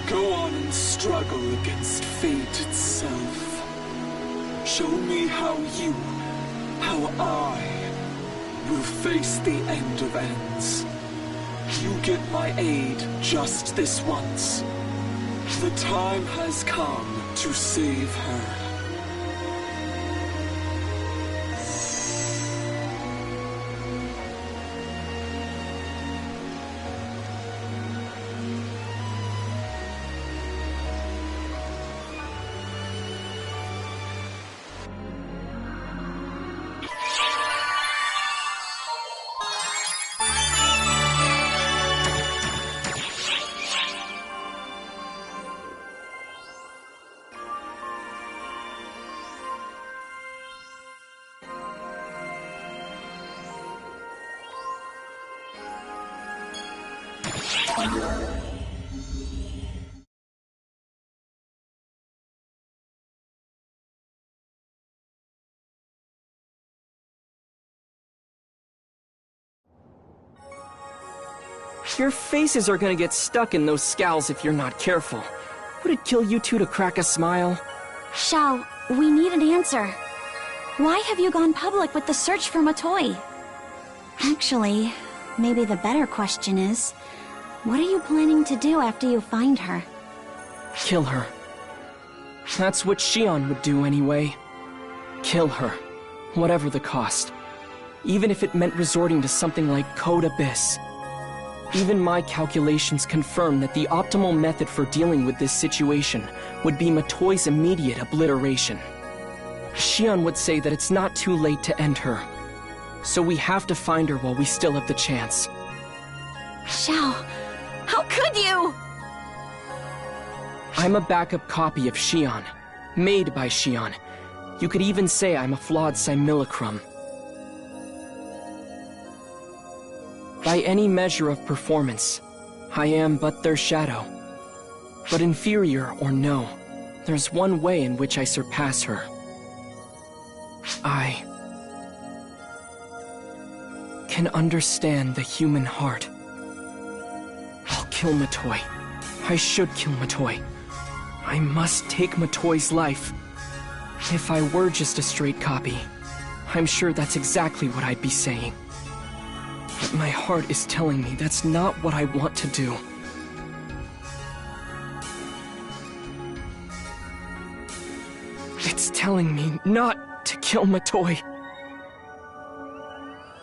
Go on and struggle against fate itself. Show me how I will face the end of ends. You get my aid just this once. The time has come to save her. Your faces are gonna get stuck in those scowls if you're not careful. Would it kill you two to crack a smile? Xiao, we need an answer. Why have you gone public with the search for Matoi? Actually, maybe the better question is, what are you planning to do after you find her? Kill her. That's what Xion would do anyway. Kill her, whatever the cost. Even if it meant resorting to something like Code Abyss. Even my calculations confirm that the optimal method for dealing with this situation would be Matoi's immediate obliteration. Xion would say that it's not too late to end her. So we have to find her while we still have the chance. Xiao, how could you? I'm a backup copy of Xion. Made by Xion. You could even say I'm a flawed simulacrum. By any measure of performance, I am but their shadow. But inferior or no, there's one way in which I surpass her. I can understand the human heart. I'll kill Matoi. I should kill Matoi. I must take Matoi's life. If I were just a straight copy, I'm sure that's exactly what I'd be saying. But my heart is telling me that's not what I want to do. It's telling me not to kill Matoi.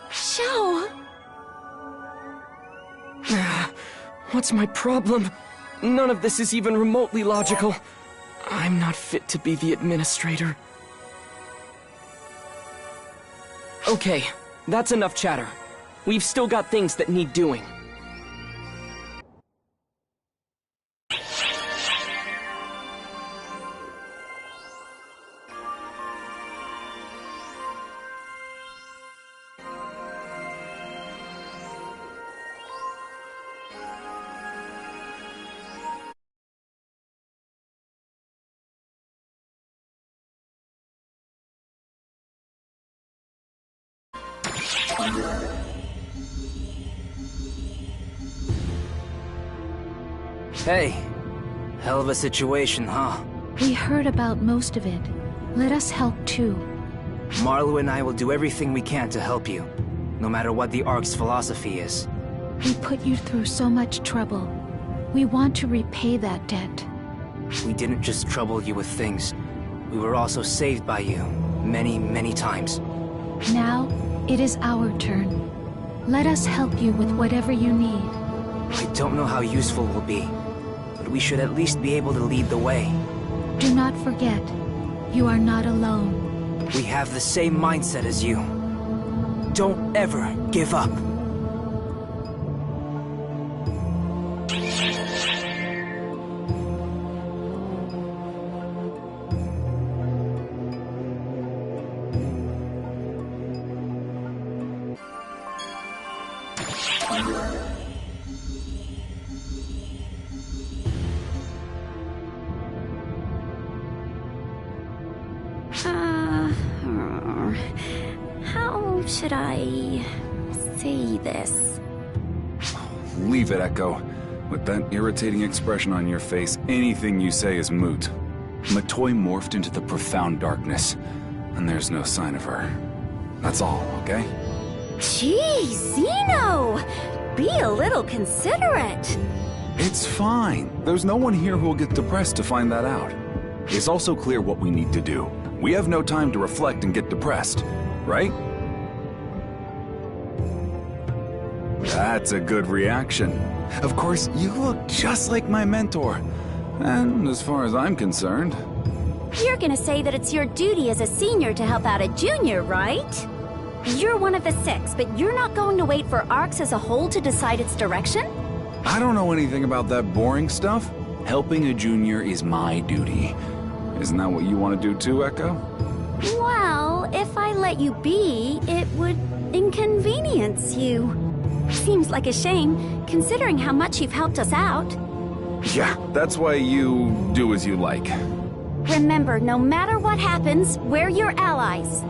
Xiao! What's my problem? None of this is even remotely logical. I'm not fit to be the administrator. Okay, that's enough chatter. We've still got things that need doing. Hey, hell of a situation, huh? We heard about most of it. Let us help too. Marlu and I will do everything we can to help you, no matter what the Ark's philosophy is. We put you through so much trouble. We want to repay that debt. We didn't just trouble you with things. We were also saved by you, many, many times. Now, it is our turn. Let us help you with whatever you need. I don't know how useful we'll be, but we should at least be able to lead the way. Do not forget, you are not alone. We have the same mindset as you. Don't ever give up. How should I say this? Leave it, Echo. With that irritating expression on your face, anything you say is moot. Matoi morphed into the profound darkness, and there's no sign of her. That's all, okay? Geez, Zeno! Be a little considerate. It's fine. There's no one here who will get depressed to find that out. It's also clear what we need to do. We have no time to reflect and get depressed, right? That's a good reaction. Of course, you look just like my mentor. And as far as I'm concerned... You're gonna say that it's your duty as a senior to help out a junior, right? You're one of the 6, but you're not going to wait for ARCS as a whole to decide its direction? I don't know anything about that boring stuff. Helping a junior is my duty. Isn't that what you want to do too, Echo? Well, if I let you be, it would inconvenience you. Seems like a shame, considering how much you've helped us out. Yeah, that's why you do as you like. Remember, no matter what happens, we're your allies.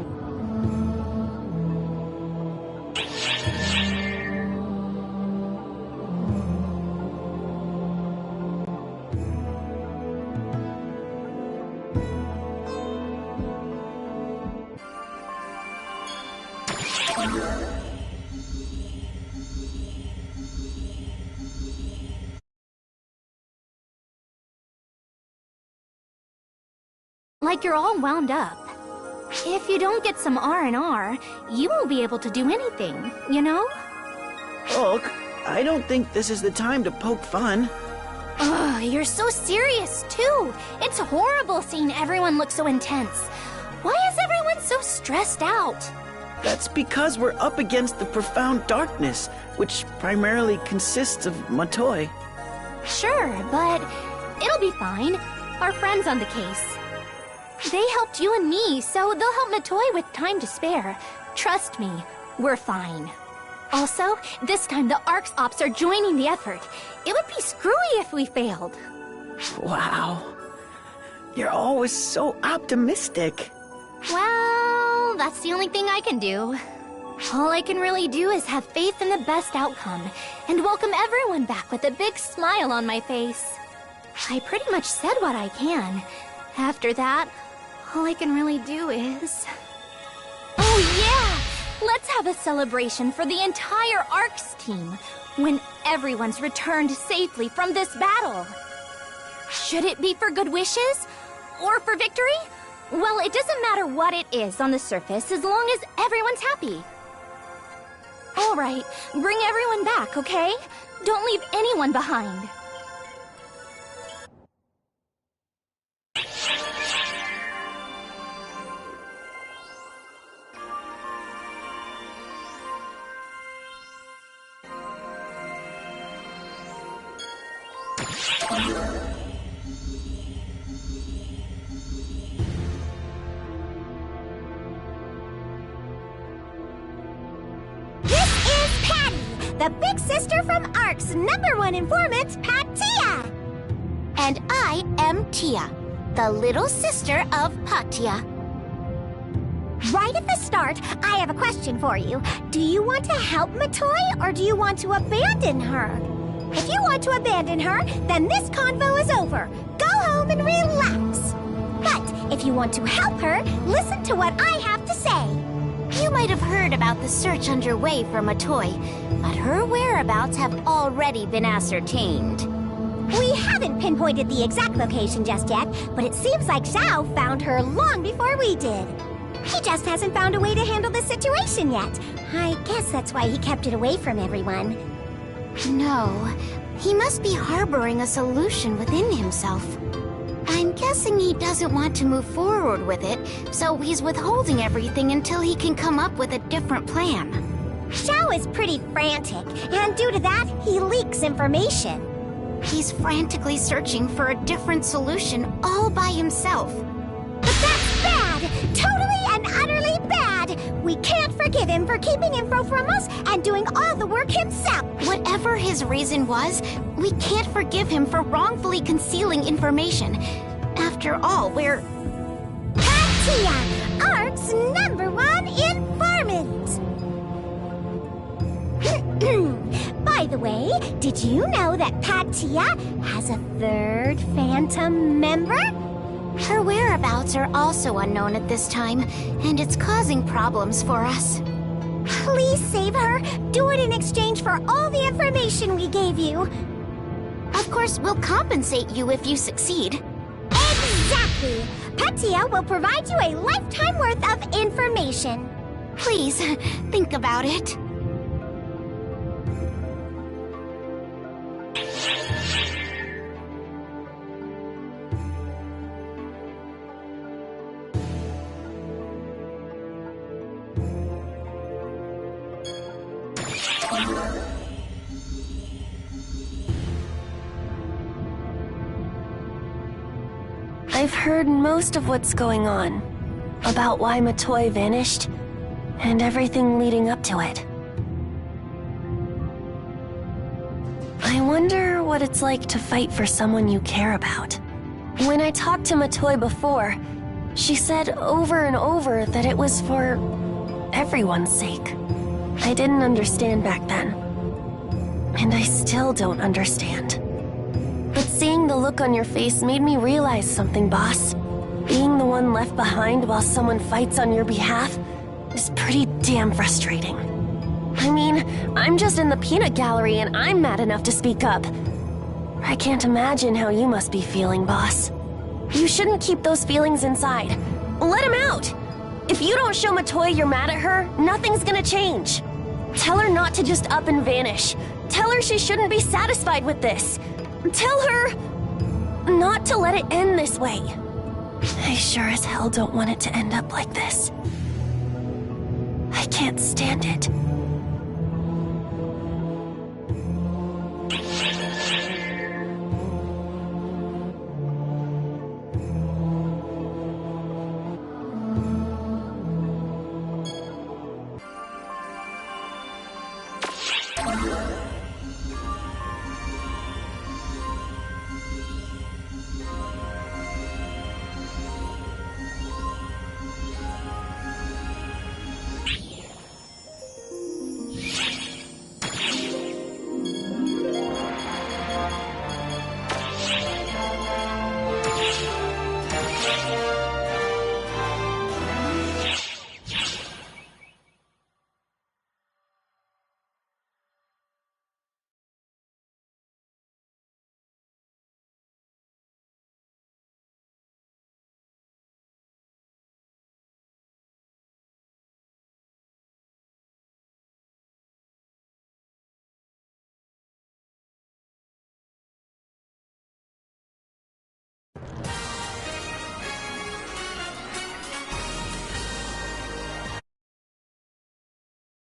Like you're all wound up. If you don't get some R&R, you won't be able to do anything, you know? Look, I don't think this is the time to poke fun. Ugh, you're so serious, too. It's horrible seeing everyone look so intense. Why is everyone so stressed out? That's because we're up against the profound darkness, which primarily consists of Matoi. Sure, but it'll be fine. Our friend's on the case. They helped you and me, so they'll help Matoy with time to spare. Trust me, we're fine. Also, this time the ARC's ops are joining the effort. It would be screwy if we failed. Wow. You're always so optimistic. Well, that's the only thing I can do. All I can really do is have faith in the best outcome, and welcome everyone back with a big smile on my face. I pretty much said what I can. After that, all I can really do is... Oh yeah! Let's have a celebration for the entire ARCS team, when everyone's returned safely from this battle. Should it be for good wishes? Or for victory? Well, it doesn't matter what it is on the surface as long as everyone's happy. Alright, bring everyone back, okay? Don't leave anyone behind. The big sister from ARC's #1 informant, Patia! And I am Tia, the little sister of Patia. Right at the start, I have a question for you. Do you want to help Matoy, or do you want to abandon her? If you want to abandon her, then this convo is over. Go home and relax. But if you want to help her, listen to what I have to say. You might have heard about the search underway for Matoy, but her whereabouts have already been ascertained. We haven't pinpointed the exact location just yet, but it seems like Zhao found her long before we did. He just hasn't found a way to handle the situation yet. I guess that's why he kept it away from everyone. No, he must be harboring a solution within himself. I'm guessing he doesn't want to move forward with it, so he's withholding everything until he can come up with a different plan. Zhao is pretty frantic, and due to that, he leaks information. He's frantically searching for a different solution all by himself. But that's bad! Totally and utterly bad! We can't forgive him for keeping info from us and doing all the work himself! Whatever his reason was, we can't forgive him for wrongfully concealing information. After all, we're... Patia! ARC's #1 informant! By the way, did you know that Patia has a third Phantom member? Her whereabouts are also unknown at this time, and it's causing problems for us. Please save her. Do it in exchange for all the information we gave you. Of course, we'll compensate you if you succeed. Exactly! Patia will provide you a lifetime worth of information. Please, think about it. I've heard most of what's going on, about why Matoy vanished, and everything leading up to it. I wonder what it's like to fight for someone you care about. When I talked to Matoy before, she said over and over that it was for everyone's sake. I didn't understand back then. And I still don't understand. But seeing the look on your face made me realize something, boss. Being the one left behind while someone fights on your behalf is pretty damn frustrating. I mean, I'm just in the peanut gallery and I'm mad enough to speak up. I can't imagine how you must be feeling, boss. You shouldn't keep those feelings inside. Let them out! If you don't show Matoy you're mad at her, nothing's gonna change. Tell her not to just up and vanish. Tell her she shouldn't be satisfied with this. Tell her not to let it end this way. I sure as hell don't want it to end up like this. I can't stand it.